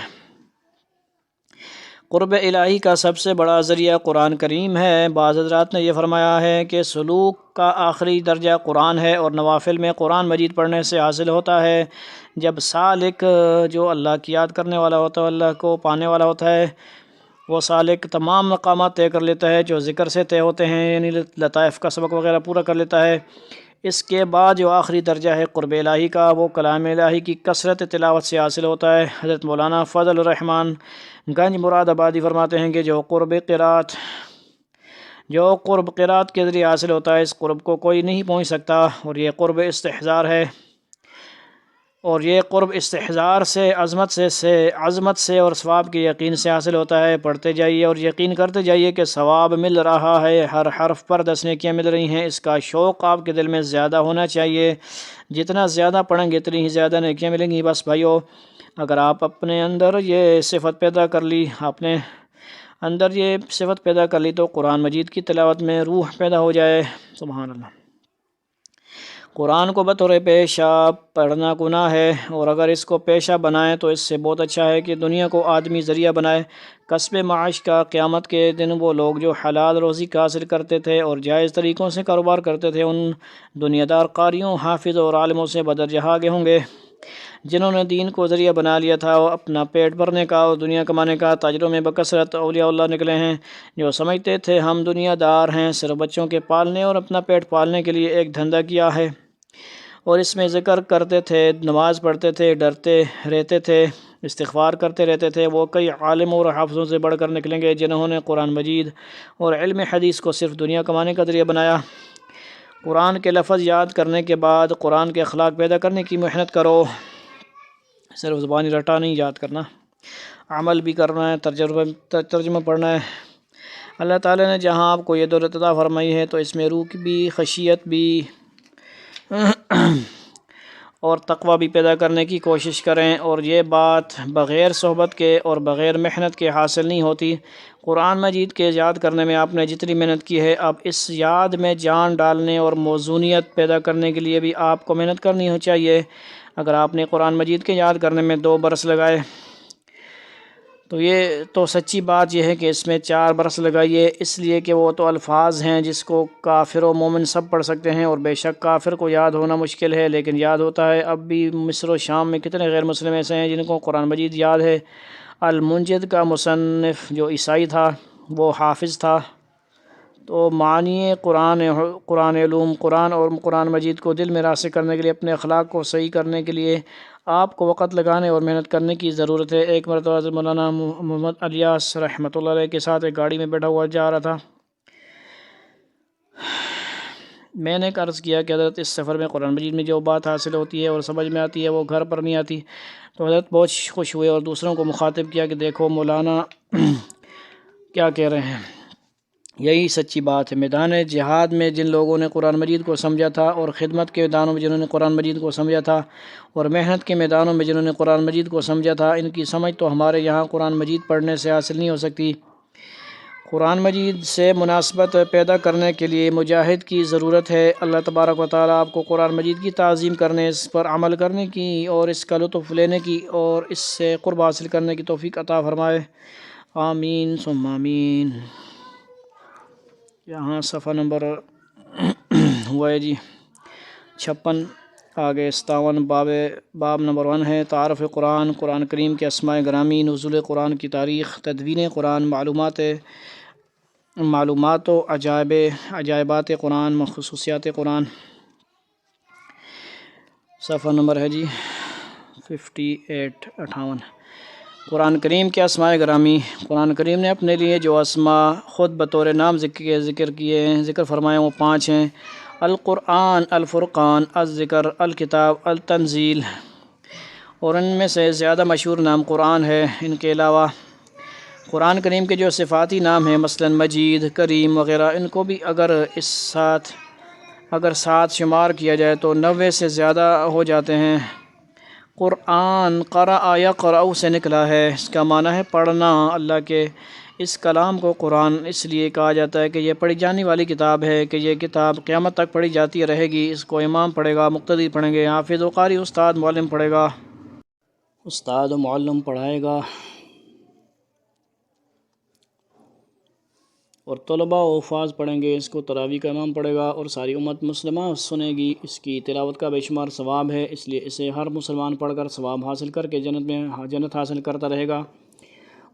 قرب الہی کا سب سے بڑا ذریعہ قرآن کریم ہے۔ بعض حضرات نے یہ فرمایا ہے کہ سلوک کا آخری درجہ قرآن ہے، اور نوافل میں قرآن مجید پڑھنے سے حاصل ہوتا ہے۔ جب سالک جو اللہ کی یاد کرنے والا ہوتا ہے، اللہ کو پانے والا ہوتا ہے، وہ سالک تمام مقامات طے کر لیتا ہے جو ذکر سے طے ہوتے ہیں، یعنی لطائف کا سبق وغیرہ پورا کر لیتا ہے۔ اس کے بعد جو آخری درجہ ہے قرب الہی کا، وہ کلام الہی کی کثرت تلاوت سے حاصل ہوتا ہے۔ حضرت مولانا فضل الرحمن گنج مراد آبادی فرماتے ہیں کہ جو قرب قرات کے ذریعے حاصل ہوتا ہے، اس قرب کو کوئی نہیں پہنچ سکتا، اور یہ قرب استحضار ہے، اور یہ قرب استحضار سے عظمت سے اور ثواب کے یقین سے حاصل ہوتا ہے۔ پڑھتے جائیے اور یقین کرتے جائیے کہ ثواب مل رہا ہے، ہر حرف پر 10 نیکیاں مل رہی ہیں۔ اس کا شوق آپ کے دل میں زیادہ ہونا چاہیے، جتنا زیادہ پڑھیں گے اتنی ہی زیادہ نیکیاں ملیں گی۔ بس بھائیو، اگر آپ اپنے اندر یہ صفت پیدا کر لی تو قرآن مجید کی تلاوت میں روح پیدا ہو جائے۔ سبحان اللہ۔ قرآن کو بطور پیشہ پڑھنا گناہ ہے، اور اگر اس کو پیشہ بنائیں تو اس سے بہت اچھا ہے کہ دنیا کو آدمی ذریعہ بنائے کسب معاش کا۔ قیامت کے دن وہ لوگ جو حلال روزی کا حاصل کرتے تھے اور جائز طریقوں سے کاروبار کرتے تھے ان دنیا دار قاریوں، حافظ اور عالموں سے بدرجہ آگے ہوں گے۔ جنہوں نے دین کو ذریعہ بنا لیا تھا وہ اپنا پیٹ بھرنے کا اور دنیا کمانے کا، تاجروں میں بکثرت اولیاء اللہ نکلے ہیں جو سمجھتے تھے ہم دنیا دار ہیں، صرف بچوں کے پالنے اور اپنا پیٹ پالنے کے لیے ایک دھندا کیا ہے، اور اس میں ذکر کرتے تھے، نماز پڑھتے تھے، ڈرتے رہتے تھے، استغفار کرتے رہتے تھے۔ وہ کئی عالموں اور حافظوں سے بڑھ کر نکلیں گے جنہوں نے قرآن مجید اور علم حدیث کو صرف دنیا کمانے کا ذریعہ بنایا۔ قرآن کے لفظ یاد کرنے کے بعد قرآن کے اخلاق پیدا کرنے کی محنت کرو، صرف زبانی رٹا نہیں یاد کرنا، عمل بھی کرنا ہے، ترجمہ پڑھنا ہے۔ اللہ تعالیٰ نے جہاں آپ کو یہ دولت عطا فرمائی ہے تو اس میں روح بھی، خشیت بھی اور تقوی بھی پیدا کرنے کی کوشش کریں، اور یہ بات بغیر صحبت کے اور بغیر محنت کے حاصل نہیں ہوتی۔ قرآن مجید کے یاد کرنے میں آپ نے جتنی محنت کی ہے، اب اس یاد میں جان ڈالنے اور موزونیت پیدا کرنے کے لیے بھی آپ کو محنت کرنی چاہیے۔ اگر آپ نے قرآن مجید کے یاد کرنے میں 2 برس لگائے تو یہ تو سچی بات یہ ہے کہ اس میں 4 برس لگائیے، اس لیے کہ وہ تو الفاظ ہیں جس کو کافر و مومن سب پڑھ سکتے ہیں، اور بے شک کافر کو یاد ہونا مشکل ہے لیکن یاد ہوتا ہے۔ اب بھی مصر و شام میں کتنے غیر مسلم ایسے ہیں جن کو قرآن مجید یاد ہے۔ المنجد کا مصنف جو عیسائی تھا وہ حافظ تھا، تو معنی قرآن علوم قرآن اور قرآن مجید کو دل میں راسخ کرنے کے لیے، اپنے اخلاق کو صحیح کرنے کے لیے آپ کو وقت لگانے اور محنت کرنے کی ضرورت ہے۔ ایک مرتبہ حضرت مولانا محمد الیاس رحمۃ اللہ علیہ کے ساتھ ایک گاڑی میں بیٹھا ہوا جا رہا تھا۔ میں نے عرض کیا کہ حضرت اس سفر میں قرآن مجید میں جو بات حاصل ہوتی ہے اور سمجھ میں آتی ہے وہ گھر پر نہیں آتی، تو حضرت بہت خوش ہوئے اور دوسروں کو مخاطب کیا کہ دیکھو مولانا کیا کہہ رہے ہیں، یہی سچی بات ہے۔ میدان جہاد میں جن لوگوں نے قرآن مجید کو سمجھا تھا، اور خدمت کے میدانوں میں جنہوں نے قرآن مجید کو سمجھا تھا، اور محنت کے میدانوں میں جنہوں نے قرآن مجید کو سمجھا تھا، ان کی سمجھ تو ہمارے یہاں قرآن مجید پڑھنے سے حاصل نہیں ہو سکتی۔ قرآن مجید سے مناسبت پیدا کرنے کے لیے مجاہد کی ضرورت ہے۔ اللہ تبارک و تعالیٰ آپ کو قرآن مجید کی تعظیم کرنے، اس پر عمل کرنے کی اور اس کا لطف لینے کی اور اس سے قرب حاصل کرنے کی توفیق عطا فرمائے، آمین ثم آمین۔ یہاں صفحہ نمبر ہوا ہے جی 56، آگے 57، باب نمبر 1 ہے تعارف قرآن، قرآن کریم کے اسماء گرامی، نزول قرآن کی تاریخ، تدوین قرآن، معلومات و عجائبات قرآن، خصوصیات قرآن۔ صفحہ نمبر ہے جی 58۔ قرآن کریم کے اسماء گرامی۔ قرآن کریم نے اپنے لیے جو اسماء خود بطور نام ذکر کیے ہیں، ذکر فرمائے، وہ 5 ہیں: القرآن، الفرقان، الذکر، الکتاب، التنزیل، اور ان میں سے زیادہ مشہور نام قرآن ہے۔ ان کے علاوہ قرآن کریم کے جو صفاتی نام ہیں، مثلا مجید، کریم وغیرہ، ان کو بھی اگر ساتھ شمار کیا جائے تو 90 سے زیادہ ہو جاتے ہیں۔ قرآن قرأ یقرأ سے نکلا ہے، اس کا معنی ہے پڑھنا۔ اللہ کے اس کلام کو قرآن اس لیے کہا جاتا ہے کہ یہ پڑھی جانے والی کتاب ہے، کہ یہ کتاب قیامت تک پڑھی جاتی رہے گی۔ اس کو امام پڑھے گا، مقتدی پڑھیں گے، حافظ و قاری، استاد معلم پڑھے گا، استاد و معلم پڑھائے گا، اور طلباء و حفاظ پڑھیں گے۔ اس کو تراویح کا امام پڑھے گا اور ساری امت مسلمہ سنے گی۔ اس کی تلاوت کا بے شمار ثواب ہے، اس لیے اسے ہر مسلمان پڑھ کر ثواب حاصل کر کے جنت حاصل کرتا رہے گا،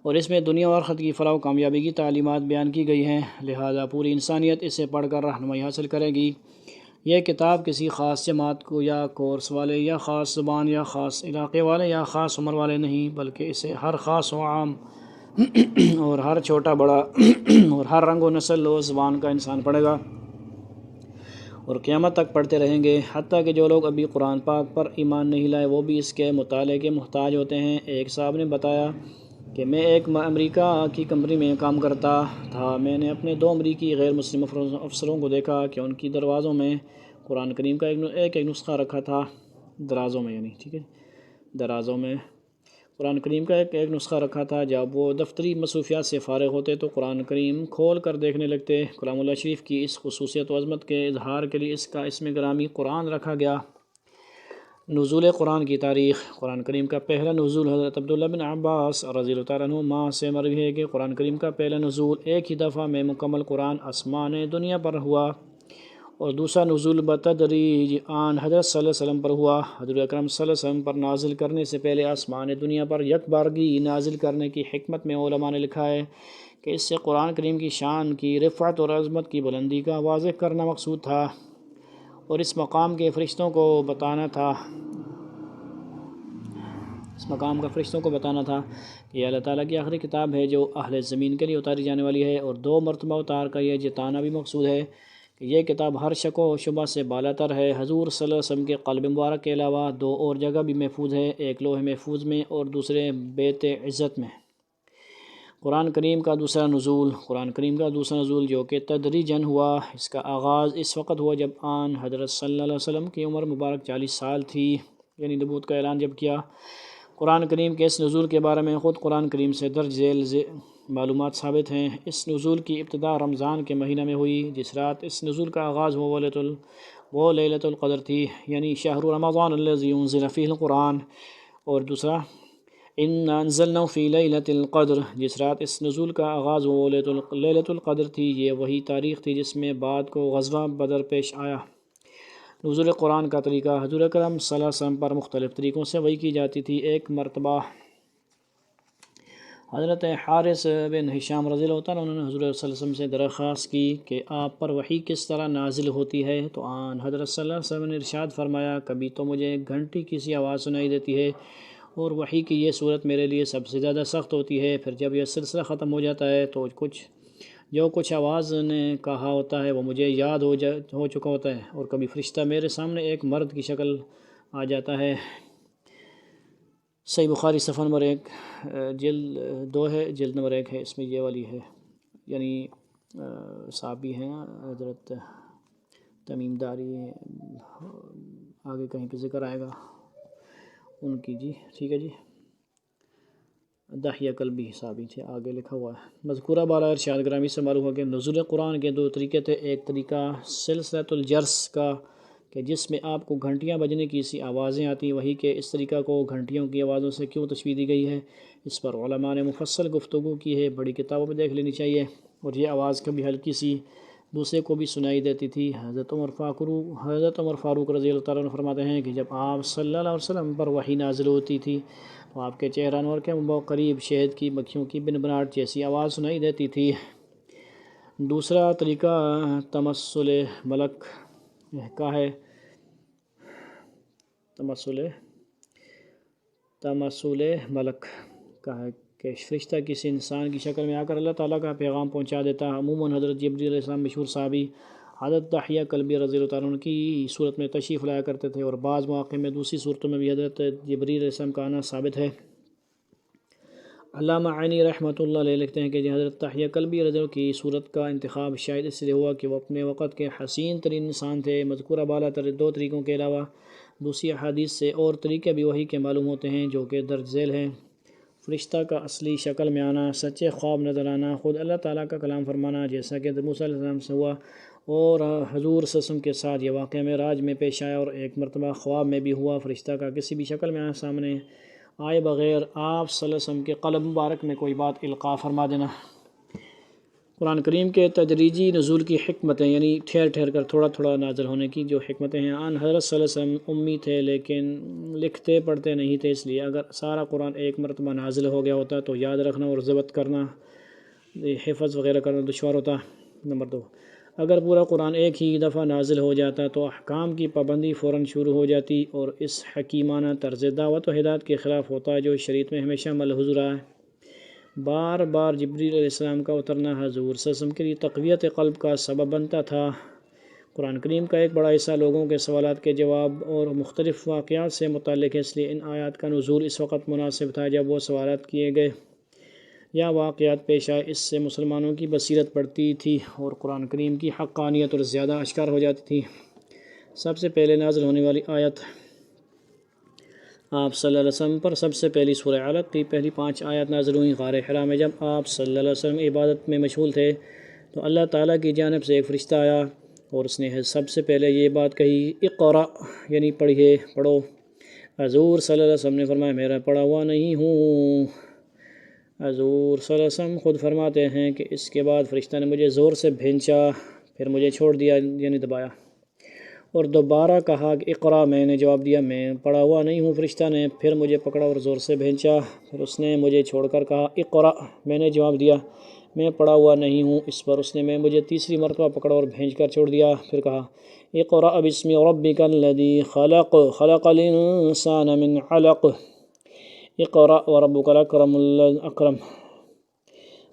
اور اس میں دنیا اور آخرت کی فلاح و کامیابی کی تعلیمات بیان کی گئی ہیں، لہذا پوری انسانیت اسے پڑھ کر رہنمائی حاصل کرے گی۔ یہ کتاب کسی خاص جماعت کو یا کورس والے یا خاص زبان یا خاص علاقے والے یا خاص عمر والے نہیں، بلکہ اسے ہر خاص و عام اور ہر چھوٹا بڑا اور ہر رنگ و نسل و زبان کا انسان پڑھے گا، اور قیامت تک پڑھتے رہیں گے، حتیٰ کہ جو لوگ ابھی قرآن پاک پر ایمان نہیں لائے وہ بھی اس کے مطالعے کے محتاج ہوتے ہیں۔ ایک صاحب نے بتایا کہ میں ایک امریکہ کی کمپنی میں کام کرتا تھا، میں نے اپنے 2 امریکی غیر مسلم افسروں کو دیکھا کہ ان کی دروازوں میں قرآن کریم کا ایک نسخہ رکھا تھا، درازوں میں، یعنی ٹھیک ہے، درازوں میں قرآن کریم کا ایک نسخہ رکھا تھا، جب وہ دفتری مصروفیات سے فارغ ہوتے تو قرآن کریم کھول کر دیکھنے لگتے۔ کلام اللہ شریف کی اس خصوصیت و عظمت کے اظہار کے لیے اس کا اسم گرامی قرآن رکھا گیا۔ نزول قرآن کی تاریخ۔ قرآن کریم کا پہلا نزول حضرت عبداللہ بن عباس رضی اللہ تعالیٰ عنہما سے مروی ہے کہ قرآن کریم کا پہلا نزول ایک ہی دفعہ میں مکمل قرآن آسمان دنیا پر ہوا، اور دوسرا نزول بتدریج آن حضرت صلی اللہ علیہ وسلم پر ہوا۔ حضور اکرم صلی اللہ علیہ وسلم پر نازل کرنے سے پہلے آسمان دنیا پر یک بارگی نازل کرنے کی حکمت میں علماء نے لکھا ہے کہ اس سے قرآن کریم کی شان کی رفعت اور عظمت کی بلندی کا واضح کرنا مقصود تھا، اور اس مقام کے فرشتوں کو بتانا تھا کہ یہ اللہ تعالیٰ کی آخری کتاب ہے جو اہل زمین کے لیے اتاری جانے والی ہے، اور 2 مرتبہ اتار کر یہ جتانا بھی مقصود ہے کہ یہ کتاب ہر شک و شبہ سے بالا تر ہے۔ حضور صلی اللہ علیہ وسلم کے قلب مبارک کے علاوہ 2 اور جگہ بھی محفوظ ہے، ایک لوح محفوظ میں اور دوسرے بیت عزت میں۔ قرآن کریم کا دوسرا نزول۔ قرآن کریم کا دوسرا نزول جو کہ تدریجاً ہوا، اس کا آغاز اس وقت ہوا جب آن حضرت صلی اللہ علیہ وسلم کی عمر مبارک 40 سال تھی، یعنی نبوت کا اعلان جب کیا۔ قرآن کریم کے اس نزول کے بارے میں خود قرآن کریم سے درج ذیل معلومات ثابت ہیں۔ اس نزول کی ابتدا رمضان کے مہینہ میں ہوئی، جس رات اس نزول کا آغاز ہوا وہ لیلۃ القدر تھی، یعنی شہر رمضان الذی انزل فیہ القرآن، اور دوسرا انا انزلناہ فی لیلۃ القدر، جس رات اس نزول کا آغاز ہوا وہ لیلۃ القدر تھی۔ یہ وہی تاریخ تھی جس میں بعد کو غزوہ بدر پیش آیا۔ نزول قرآن کا طریقہ۔ حضور اکرم صلی اللہ علیہ وسلم پر مختلف طریقوں سے وحی کی جاتی تھی۔ ایک مرتبہ حضرت حارث بن ہشام رضی اللہ تعالیٰ عنہ نے حضور صلی اللہ علیہ وسلم سے درخواست کی کہ آپ پر وحی کس طرح نازل ہوتی ہے، تو آن حضرت صلی اللہ علیہ وسلم نے ارشاد فرمایا، کبھی تو مجھے گھنٹی کی سی آواز سنائی دیتی ہے، اور وحی کی یہ صورت میرے لیے سب سے زیادہ سخت ہوتی ہے، پھر جب یہ سلسلہ ختم ہو جاتا ہے تو جو کچھ آواز نے کہا ہوتا ہے وہ مجھے یاد ہو چکا ہوتا ہے، اور کبھی فرشتہ میرے سامنے ایک مرد کی شکل آ جاتا ہے۔ صحیح بخاری صفحہ نمبر 1 جلد 2 ہے، جلد نمبر 1 ہے، اس میں یہ والی ہے، یعنی صحابی ہیں حضرت تمیم داری، آگے کہیں پہ ذکر آئے گا ان کی، جی ٹھیک ہے جی، دحیہ کلبی صحابی تھے، آگے لکھا ہوا ہے۔ مذکورہ بالا ارشاد گرامی سے معلوم ہوا کہ نزول قرآن کے 2 طریقے تھے۔ ایک طریقہ سلسلۃ الجرس کا کہ جس میں آپ کو گھنٹیاں بجنے کی سی آوازیں آتی، وہی کہ اس طریقہ کو گھنٹیوں کی آوازوں سے کیوں تشبیہ دی گئی ہے، اس پر علماء نے مفصل گفتگو کی ہے، بڑی کتابوں میں دیکھ لینی چاہیے۔ اور یہ آواز کبھی ہلکی سی دوسرے کو بھی سنائی دیتی تھی۔ حضرت عمر فاروق رضی اللہ تعالیٰ عنہ فرماتے ہیں کہ جب آپ صلی اللہ علیہ وسلم پر وحی نازل ہوتی تھی تو آپ کے چہرہ انور کے قریب شہد کی مکھیوں کی بنبناہٹ جیسی آواز سنائی دیتی تھی۔ دوسرا طریقہ تمثل ملک کا ہے، تمثل ملک کا ہے کہ فرشتہ کسی انسان کی شکل میں آ کر اللہ تعالیٰ کا پیغام پہنچا دیتا ہے۔ عموماً حضرت جبریل علیہ السلام مشہور صحابی حضرت دحیہ کلبی رضی اللہ تعالیٰ عنہ کی صورت میں تشریف لایا کرتے تھے، اور بعض مواقع میں دوسری صورتوں میں بھی حضرت جبریل علیہ السلام کا آنا ثابت ہے۔ علامہ عینی رحمۃ اللہ علیہ لکھتے ہیں کہ حضرت دحیہ کلبی رضی اللہ کی صورت کا انتخاب شاید اس لیے ہوا کہ وہ اپنے وقت کے حسین ترین انسان تھے۔ مذکورہ بالا تر 2 طریقوں کے علاوہ دوسری احادیث سے اور طریقے بھی وحی کے معلوم ہوتے ہیں جو کہ درج ذیل ہیں۔ فرشتہ کا اصلی شکل میں آنا، سچے خواب نظر آنا، خود اللہ تعالیٰ کا کلام فرمانا جیسا کہ موسیٰ علیہ السلام سے ہوا، اور حضور صلی اللہ علیہ وسلم کے ساتھ یہ واقعہ معراج میں پیش آیا، اور ایک مرتبہ خواب میں بھی ہوا۔ فرشتہ کا کسی بھی شکل میں آنا، سامنے آئے بغیر آپ صلی اللہ علیہ وسلم کے قلب مبارک میں کوئی بات القاء فرما دینا۔ قرآن کریم کے تدریجی نزول کی حکمتیں، یعنی ٹھہر ٹھہر کر تھوڑا تھوڑا نازل ہونے کی جو حکمتیں ہیں۔ آن حضرت صلی اللہ علیہ وسلم امی تھے لیکن لکھتے پڑھتے نہیں تھے، اس لیے اگر سارا قرآن ایک مرتبہ نازل ہو گیا ہوتا تو یاد رکھنا اور ضبط کرنا، حفظ وغیرہ کرنا دشوار ہوتا۔ نمبر 2، اگر پورا قرآن ایک ہی دفعہ نازل ہو جاتا تو احکام کی پابندی فوراً شروع ہو جاتی، اور اس حکیمانہ طرز دعوت و ہدایت کے خلاف ہوتا جو شریعت میں ہمیشہ ملحوظ رہا ہے۔ بار بار جبریل علیہ السلام کا اترنا حضور صلی اللہ علیہ وسلم کے لیے تقویت قلب کا سبب بنتا تھا۔ قرآن کریم کا ایک بڑا حصہ لوگوں کے سوالات کے جواب اور مختلف واقعات سے متعلق ہے، اس لیے ان آیات کا نزول اس وقت مناسب تھا جب وہ سوالات کیے گئے یا واقعات پیش آئے۔ اس سے مسلمانوں کی بصیرت بڑھتی تھی اور قرآن کریم کی حقانیت اور زیادہ اشکار ہو جاتی تھی۔ سب سے پہلے نازل ہونے والی آیت آپ صلی اللہ علیہ وسلم پر سب سے پہلی سورہ علق کی پہلی 5 آیات نازل ہوئیں غار حرا میں۔ جب آپ صلی اللہ علیہ وسلم عبادت میں مشغول تھے تو اللہ تعالیٰ کی جانب سے ایک فرشتہ آیا اور اس نے سب سے پہلے یہ بات کہی، اقرأ، یعنی پڑھیے، پڑھو۔ حضور صلی اللہ علیہ وسلم نے فرمایا، میرا پڑھا ہوا نہیں ہوں۔ حضور صلی اللہ علیہ وسلم خود فرماتے ہیں کہ اس کے بعد فرشتہ نے مجھے زور سے بھینچا، پھر مجھے چھوڑ دیا، یعنی دبایا، اور دوبارہ کہا کہ اقرأ، میں نے جواب دیا میں پڑھا ہوا نہیں ہوں۔ فرشتہ نے پھر مجھے پکڑا اور زور سے بھینچا، پھر اس نے مجھے چھوڑ کر کہا اقرأ، میں نے جواب دیا میں پڑھا ہوا نہیں ہوں۔ اس پر اس نے مجھے تیسری مرتبہ پکڑا اور بھینچ کر چھوڑ دیا، پھر کہا اقرأ بسم ربک الذی خلق، خلق الانسان من علق، اقرأ وربک الاکرم الاکرم،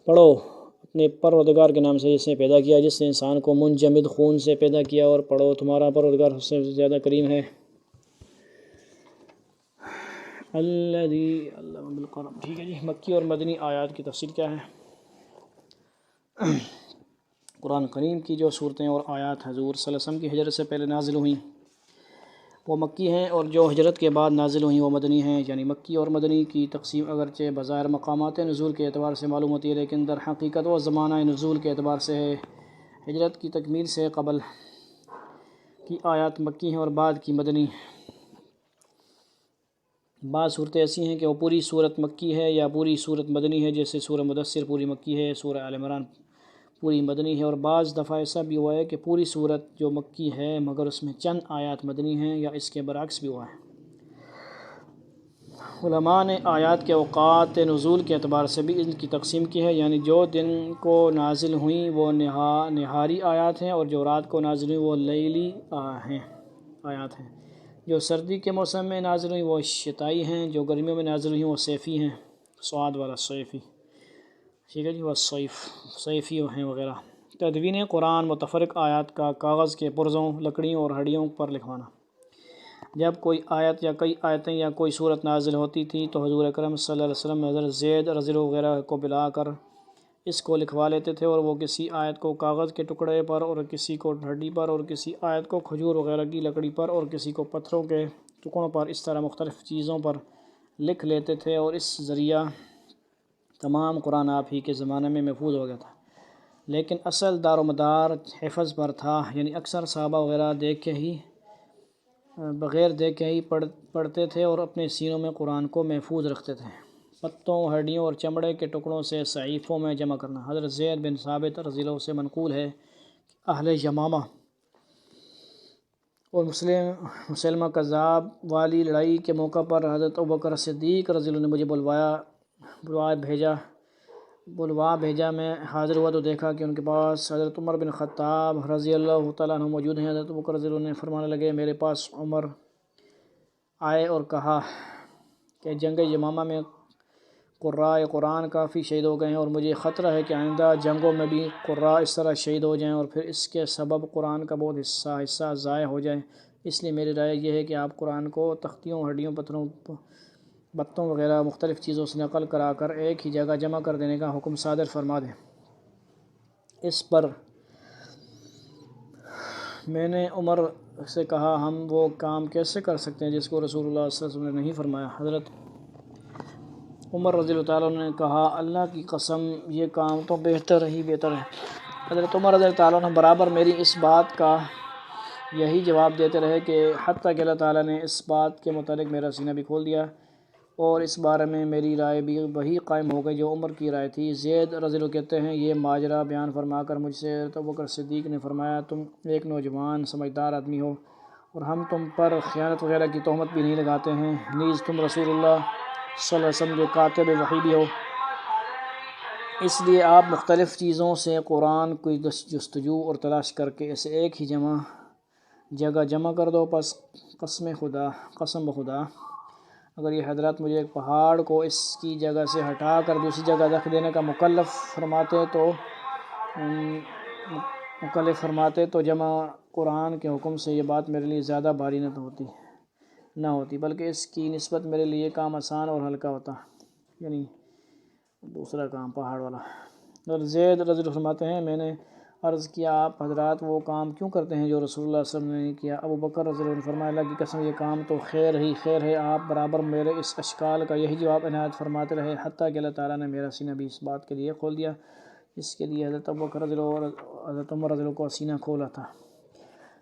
پڑھو اپنے پروردگار کے نام سے جس نے پیدا کیا، جس نے انسان کو منجمد خون سے پیدا کیا، اور پڑھو تمہارا پروردگار سب سے زیادہ کریم ہے۔ الذی علم بالقلم۔ ٹھیک ہے جی، مکی اور مدنی آیات کی تفصیل کیا ہے؟ قرآن کریم کی جو صورتیں اور آیات حضور صلی اللہ علیہ وسلم کی ہجرت سے پہلے نازل ہوئیں وہ مکی ہیں، اور جو ہجرت کے بعد نازل ہوئیں وہ مدنی ہیں۔ یعنی مکی اور مدنی کی تقسیم اگرچہ بظاہر مقامات نزول کے اعتبار سے معلوم ہوتی ہے، لیکن در حقیقت وہ زمانہ نزول کے اعتبار سے ہے۔ ہجرت کی تکمیل سے قبل کی آیات مکی ہیں اور بعد کی مدنی۔ بعض صورتیں ایسی ہیں کہ وہ پوری صورت مکی ہے یا پوری صورت مدنی ہے، جیسے سورہ مدثر پوری مکی ہے، سورہ آل عمران پوری مدنی ہے، اور بعض دفعہ ایسا بھی ہوا ہے کہ پوری صورت جو مکی ہے مگر اس میں چند آیات مدنی ہیں، یا اس کے برعکس بھی ہوا ہے۔ علماء نے آیات کے اوقات نزول کے اعتبار سے بھی ان کی تقسیم کی ہے، یعنی جو دن کو نازل ہوئیں وہ نہاری آیات ہیں، اور جو رات کو نازل ہوئیں وہ لیلی آیات ہیں۔ جو سردی کے موسم میں نازل ہوئیں وہ شتائی ہیں، جو گرمیوں میں نازل ہوئیں وہ صیفی ہیں، سعاد والا صیفی، ٹھیک ہے جی، وہ صیفی ہیں وغیرہ۔ تدوین قرآن متفرق آیات کا کاغذ کے پرزوں، لکڑیوں اور ہڈیوں پر لکھوانا۔ جب کوئی آیت یا کئی آیتیں یا کوئی صورت نازل ہوتی تھی تو حضور اکرم صلی اللہ علیہ وسلم حضرت زید رضی اللہ وغیرہ کو بلا کر اس کو لکھوا لیتے تھے، اور وہ کسی آیت کو کاغذ کے ٹکڑے پر، اور کسی کو ہڈی پر، اور کسی آیت کو کھجور وغیرہ کی لکڑی پر، اور کسی کو پتھروں کے ٹکڑوں پر، اس طرح مختلف چیزوں پر لکھ لیتے تھے، اور اس ذریعہ تمام قرآن آپ ہی کے زمانے میں محفوظ ہو گیا تھا۔ لیکن اصل دار و مدار حفظ پر تھا، یعنی اکثر صحابہ وغیرہ بغیر دیکھے ہی پڑھتے تھے اور اپنے سینوں میں قرآن کو محفوظ رکھتے تھے۔ پتوں، ہڈیوں اور چمڑے کے ٹکڑوں سے صحیفوں میں جمع کرنا۔ حضرت زید بن ثابت رضی اللہ عنہ سے منقول ہے کہ اہل یمامہ اور مسلمہ کذاب والی لڑائی کے موقع پر حضرت ابوبکر صدیق رضی اللہ عنہ نے مجھے بلوا بھیجا۔ میں حاضر ہوا تو دیکھا کہ ان کے پاس حضرت عمر بن خطاب رضی اللہ تعالیٰ عنہ موجود ہیں۔ حضرت ابوبکر رضی اللہ عنہ نے فرمانے لگے، میرے پاس عمر آئے اور کہا کہ جنگ یمامہ میں قراء قرآن کافی شہید ہو گئے ہیں، اور مجھے خطرہ ہے کہ آئندہ جنگوں میں بھی قراء اس طرح شہید ہو جائیں، اور پھر اس کے سبب قرآن کا بہت حصہ ضائع ہو جائے۔ اس لیے میری رائے یہ ہے کہ آپ قرآن کو تختیوں، ہڈیوں، پتھروں، بتوں وغیرہ مختلف چیزوں سے نقل کرا کر ایک ہی جگہ جمع کر دینے کا حکم صادر فرما دیں۔ اس پر میں نے عمر سے کہا، ہم وہ کام کیسے کر سکتے ہیں جس کو رسول اللہ صلی اللہ علیہ وسلم نے نہیں فرمایا؟ حضرت عمر رضی اللہ تعالیٰ عنہ نے کہا، اللہ کی قسم یہ کام تو بہتر ہے۔ حضرت عمر رضی اللہ تعالیٰ عنہ برابر میری اس بات کا یہی جواب دیتے رہے کہ حتیٰ کہ اللہ تعالیٰ نے اس بات کے متعلق میرا سینہ بھی کھول دیا، اور اس بارے میں میری رائے بھی وہی قائم ہو گئی جو عمر کی رائے تھی۔ زید رضی اللہ کہتے ہیں، یہ ماجرا بیان فرما کر مجھ سے حضرت ابوبکر صدیق نے فرمایا، تم ایک نوجوان سمجھدار آدمی ہو، اور ہم تم پر خیانت وغیرہ کی تہمت بھی نہیں لگاتے ہیں، نیز تم رسول اللہ صلی اللہ علیہ وسلم کے کاتب وحی بھی ہو، اس لیے آپ مختلف چیزوں سے قرآن کی جستجو اور تلاش کر کے اسے ایک ہی جگہ جمع کر دو۔ پس قسم بخدا اگر یہ حضرات مجھے ایک پہاڑ کو اس کی جگہ سے ہٹا کر دوسری جگہ رکھ دینے کا مکلف فرماتے تو جمع قرآن کے حکم سے یہ بات میرے لیے زیادہ بھاری نہ ہوتی، بلکہ اس کی نسبت میرے لیے کام آسان اور ہلکا ہوتا، یعنی دوسرا کام پہاڑ والا۔ اور زید رضی اللہ فرماتے ہیں، میں نے عرض کیا آپ حضرات وہ کام کیوں کرتے ہیں جو رسول اللہ صلی اللہ علیہ وسلم نے کیا؟ ابو بکر رضی اللہ عنہ نے فرمایا اللہ کی قسم یہ کام تو خیر ہی خیر ہے، آپ برابر میرے اس اشکال کا یہی جواب عنایت فرماتے رہے حتیٰ کہ اللہ تعالیٰ نے میرا سینہ بھی اس بات کے لیے کھول دیا اس کے لیے حضرت ابو بکر رضی اللہ عنہ اور حضرت عمر رضی اللہ عنہ کو سینہ کھولا تھا۔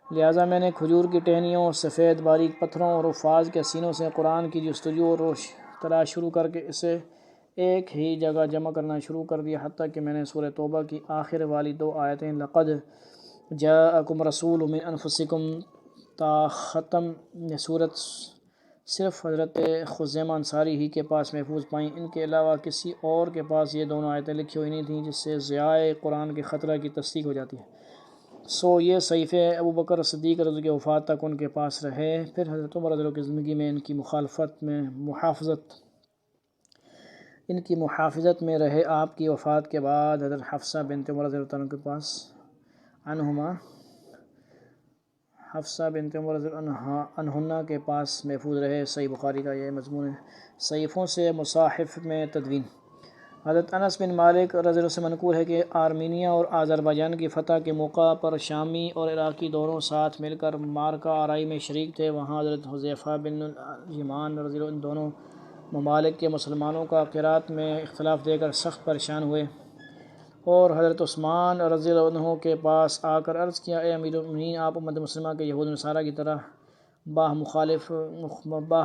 لہٰذا میں نے کھجور کی ٹہنیوں، سفید باریک پتھروں اور حفاظ کے سینوں سے قرآن کی جستجو اور تلاش شروع کر کے اسے ایک ہی جگہ جمع کرنا شروع کر دیا حتیٰ کہ میں نے سورہ توبہ کی آخر والی 2 آیتیں لقد جاءکم رسول من انفسکم تا ختم صورت صرف حضرت خزیمہ انصاری ہی کے پاس محفوظ پائیں، ان کے علاوہ کسی اور کے پاس یہ دونوں آیتیں لکھی ہوئی نہیں تھیں جس سے ضیاء قرآن کے خطرہ کی تصدیق ہو جاتی ہے۔ سو یہ صحیفے ابو بکر صدیق رضی اللہ عنہ کے وفات تک ان کے پاس رہے، پھر حضرت عمر رضی اللہ عنہ کی زندگی میں ان کی محافظت میں رہے۔ آپ کی وفات کے بعد حضرت حفصہ بنت عمر رضی اللہ عنہ کے پاس عنہما کے پاس محفوظ رہے۔ صحیح بخاری کا یہ مضمون ہے۔ صحیفوں سے مصاحف میں تدوین۔ حضرت انس بن مالک رضی اللہ عنہ سے منقول ہے کہ آرمینیا اور آذربائیجان کی فتح کے موقع پر شامی اور عراقی دونوں ساتھ مل کر معرکہ آرائی میں شریک تھے۔ وہاں حضرت حذیفہ بن الیمان رضی اللہ عنہ ان دونوں ممالک کے مسلمانوں کا قرات میں اختلاف دے کر سخت پریشان ہوئے اور حضرت عثمان رضی اللہ عنہ کے پاس آ کر عرض کیا اے امیر المؤمنین، آپ امت مسلمہ کے یہود و نصارہ کی طرح باہ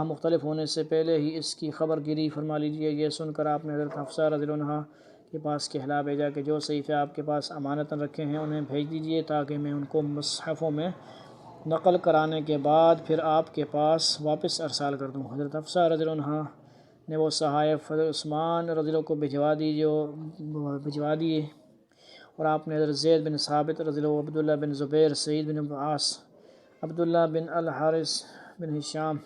مختلف ہونے سے پہلے ہی اس کی خبر گیری فرما لیجیے۔ یہ سن کر آپ نے حضرت حفصہ رضی اللہ عنہ کے پاس کہلا بھیجا کہ جو صحیفے آپ کے پاس امانتاً رکھے ہیں انہیں بھیج دیجیے تاکہ میں ان کو مصحفوں میں نقل کرانے کے بعد پھر آپ کے پاس واپس ارسال کر دوں۔ حضرت حفصہ رضی اللہ عنہ نے وہ صحائف حضرت عثمان رضی اللہ عنہ کو بھجوا دیے اور آپ نے حضرت زید بن ثابت رضی اللہ عنہ، عبداللہ بن زبیر، سعید بن عاص، عبداللہ بن الحارث بن ہشام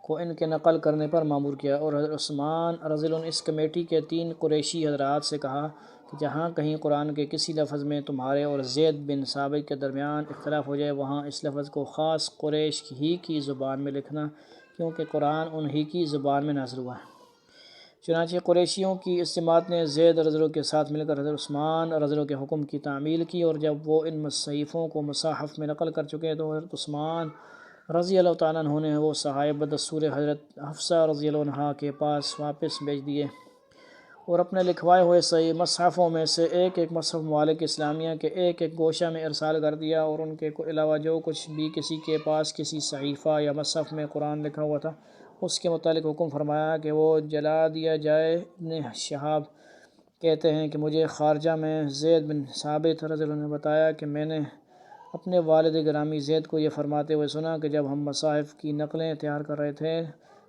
کو ان کے نقل کرنے پر مامور کیا اور حضرت عثمان رضی اللہ عنہ اس کمیٹی کے 3 قریشی حضرات سے کہا کہ جہاں کہیں قرآن کے کسی لفظ میں تمہارے اور زید بن ثابت کے درمیان اختلاف ہو جائے وہاں اس لفظ کو خاص قریش ہی کی زبان میں لکھنا، کیونکہ قرآن انہی کی زبان میں نازل ہوا ہے۔ چنانچہ قریشیوں کی اس جماعت نے زید رضی اللہ عنہ کے ساتھ مل کر حضرت عثمان رضی اللہ عنہ کے حکم کی تعمیل کی اور جب وہ ان صحیفوں کو مصاحف میں نقل کر چکے تو حضرت عثمان رضی اللہ تعالیٰ عنہ نے وہ صحائف بدستور حضرت حفصہ رضی اللہ عنہ کے پاس واپس بھیج دیے اور اپنے لکھوائے ہوئے صحیح مصحفوں میں سے ایک مصحف ممالک اسلامیہ کے ایک گوشہ میں ارسال کر دیا اور ان کے علاوہ جو کچھ بھی کسی کے پاس کسی صحیفہ یا مصحف میں قرآن لکھا ہوا تھا اس کے متعلق حکم فرمایا کہ وہ جلا دیا جائے۔ ابن شہاب کہتے ہیں کہ مجھے خارجہ میں زید بن ثابت رضی اللہ عنہ نے بتایا کہ میں نے اپنے والد گرامی زید کو یہ فرماتے ہوئے سنا کہ جب ہم مصاحف کی نقلیں تیار کر رہے تھے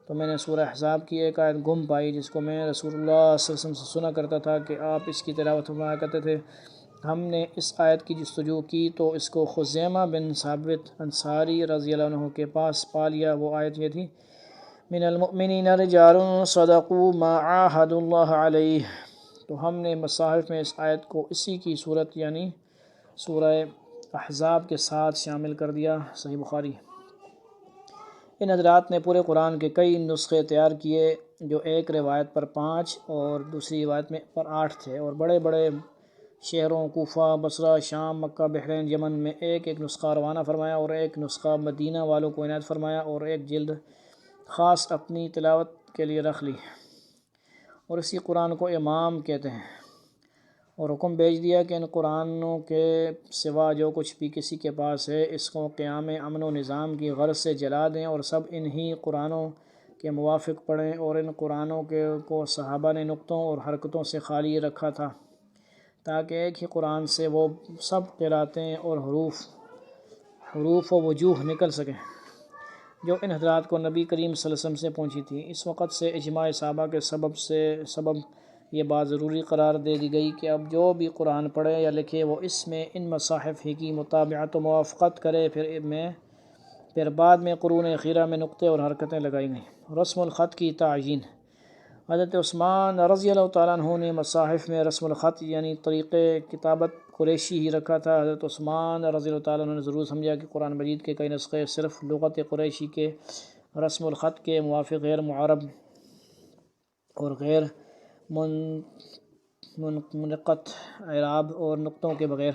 تو میں نے سورہ احزاب کی ایک آیت گم پائی جس کو میں رسول اللہ صلی اللہ علیہ وسلم سے سنا کرتا تھا کہ آپ اس کی تلاوت فرمایا کرتے تھے۔ ہم نے اس آیت کی جستجو کی تو اس کو خزیمہ بن ثابت انصاری رضی اللہ عنہ کے پاس پا لیا۔ وہ آیت یہ تھی من المؤمنین رجال صدقوا ما عاہدوا اللہ علیہ۔ تو ہم نے مصاحف میں اس آیت کو اسی کی صورت یعنی سورہ احزاب کے ساتھ شامل کر دیا۔ صحیح بخاری۔ ان حضرات نے پورے قرآن کے کئی نسخے تیار کیے جو ایک روایت پر 5 اور دوسری روایت میں پر 8 تھے اور بڑے بڑے شہروں کوفہ، بصرہ، شام، مکہ، بحرین، یمن میں ایک نسخہ روانہ فرمایا اور ایک نسخہ مدینہ والوں کو عنایت فرمایا اور ایک جلد خاص اپنی تلاوت کے لیے رکھ لی اور اسی قرآن کو امام کہتے ہیں اور حکم بھیج دیا کہ ان قرآنوں کے سوا جو کچھ بھی کسی کے پاس ہے اس کو قیام امن و نظام کی غرض سے جلا دیں اور سب انہی قرآنوں کے موافق پڑھیں اور ان قرآنوں کو صحابہ نے نقطوں اور حرکتوں سے خالی رکھا تھا تاکہ ایک ہی قرآن سے وہ سب قراتیں اور حروف و وجوہ نکل سکیں جو ان حضرات کو نبی کریم صلی اللہ علیہ وسلم سے پہنچی تھی۔ اس وقت سے اجماع صحابہ کے سبب یہ بات ضروری قرار دے دی گئی کہ اب جو بھی قرآن پڑھے یا لکھے وہ اس میں ان مصاحف ہی کی مطابعت و موافقت کرے۔ پھر بعد میں قرون اخیرہ میں نقطے اور حرکتیں لگائی گئیں۔ رسم الخط کی تعیین۔ حضرت عثمان رضی اللہ تعالیٰ عنہ نے مصاحف میں رسم الخط یعنی طریقۂ کتابت قریشی ہی رکھا تھا۔ حضرت عثمان رضی اللہ تعالیٰ عنہ نے ضرور سمجھا کہ قرآن مجید کے کئی نسخے صرف لغت قریشی کے رسم الخط کے موافق غیر معرب اور غیر منقط اعراب اور نقطوں کے بغیر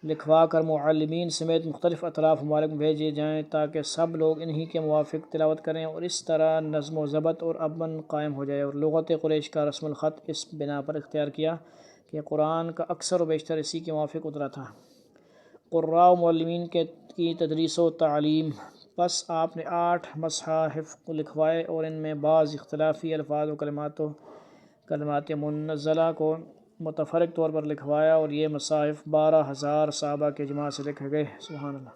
لکھوا کر معلمین سمیت مختلف اطراف ممالک میں بھیجے جائیں تاکہ سب لوگ انہی کے موافق تلاوت کریں اور اس طرح نظم و ضبط اور امن قائم ہو جائے۔ اور لغت قریش کا رسم الخط اس بنا پر اختیار کیا کہ قرآن کا اکثر و بیشتر اسی کے موافق اترا تھا۔ قراء و معلمین کی تدریس و تعلیم۔ پس آپ نے 8 مصاحف لکھوائے اور ان میں بعض اختلافی الفاظ و کلمات منزلہ کو متفرق طور پر لکھوایا اور یہ مصاحف 12,000 صحابہ کے اجماع سے لکھے گئے۔ سبحان اللہ۔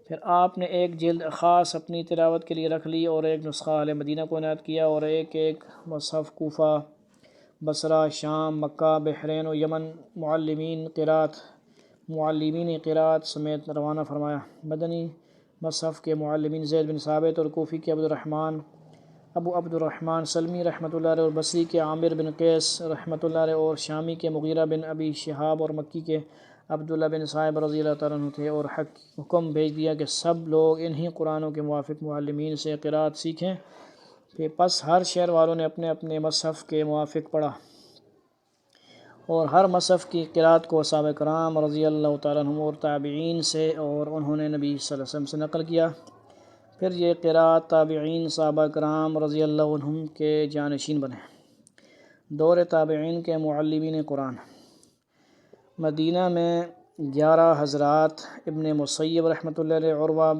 پھر آپ نے ایک جلد خاص اپنی تلاوت کے لیے رکھ لی اور ایک نسخہ اہل مدینہ کو عنایت کیا اور ایک مصحف کوفہ، بصرہ، شام، مکہ، بحرین و یمن معلمین قرات سمیت روانہ فرمایا۔ مدنی مصحف کے معلمین زید بن ثابت اور کوفی کے ابو عبد الرحمن سلمی رحمۃ اللہ علیہ اور بصری کے عامر بن قیس رحمۃ اللہ علیہ اور شامی کے مغیرہ بن ابی شہاب اور مکی کے عبداللہ بن صاحب رضی اللہ تعالیٰ عنہ تھے، اور حکم بھیج دیا کہ سب لوگ انہی قرآنوں کے موافق معلمین سے قرات سیکھیں۔ کہ پس ہر شہر والوں نے اپنے اپنے مصحف کے موافق پڑھا اور ہر مصحف کی قرات کو صحابہ کرام رضی اللہ تعالیٰ عنہم اور تابعین سے اور انہوں نے نبی صلی اللہ علیہ وسلم سے نقل کیا۔ پھر یہ قرات تابعین صحابہ کرام رضی اللہ عنہم کے جانشین بنے۔ دور تابعین کے معلمین قرآن۔ مدینہ میں 11 حضرات، ابن مسیب رحمۃ اللہ علیہ، عروہ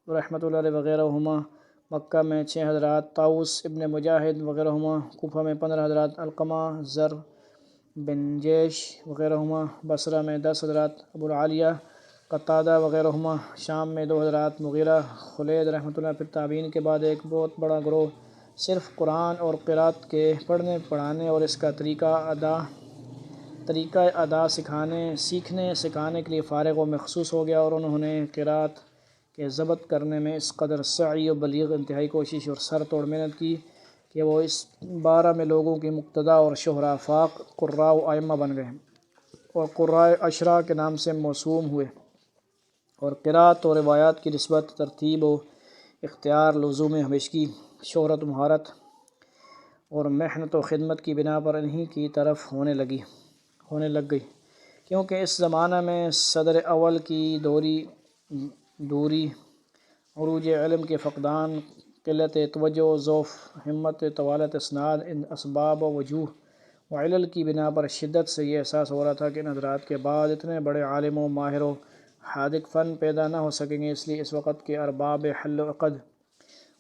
رحمۃ اللہ علیہ وغیرہ ہما۔ مکہ میں 6 حضرات، طاؤس ابن مجاہد وغیرہ ہما۔ کوفہ میں 15 حضرات، علقمہ، زر بن جیش وغیرہ ہما۔ بصرہ میں 10 حضرات، ابو العالیہ، قتادہ وغیرہ ہما۔ شام میں 2 حضرات، مغیرہ، خلید رحمۃ اللہ۔ پھر تابعین کے بعد ایک بہت بڑا گروہ صرف قرآن اور قرات کے پڑھنے پڑھانے اور اس کا طریقہ ادا سیکھنے سکھانے کے لیے فارغ و مخصوص ہو گیا، اور انہوں نے قرات کے ضبط کرنے میں اس قدر سعی و بلیغ انتہائی کوشش اور سر توڑ محنت کی کہ وہ اس بارہ میں لوگوں کی مقتدا اور شہرا فاق قراء و ائمہ بن گئے اور قراء عشرہ کے نام سے موسوم ہوئے، اور قرات و روایات کی نسبت ترتیب و اختیار لزوم ہمیشگی، شہرت و مہارت اور محنت و خدمت کی بنا پر انہی کی طرف ہونے لگ گئی، کیونکہ اس زمانہ میں صدر اول کی دوری، عروج علم کے فقدان، قلت توجہ، ضعف ہمت، طوالت اسناد، ان اسباب و وجوہ و علل کی بنا پر شدت سے یہ احساس ہو رہا تھا کہ ان حضرات کے بعد اتنے بڑے عالم و ماہر و حاذق فن پیدا نہ ہو سکیں گے، اس لیے اس وقت کے ارباب حل و عقد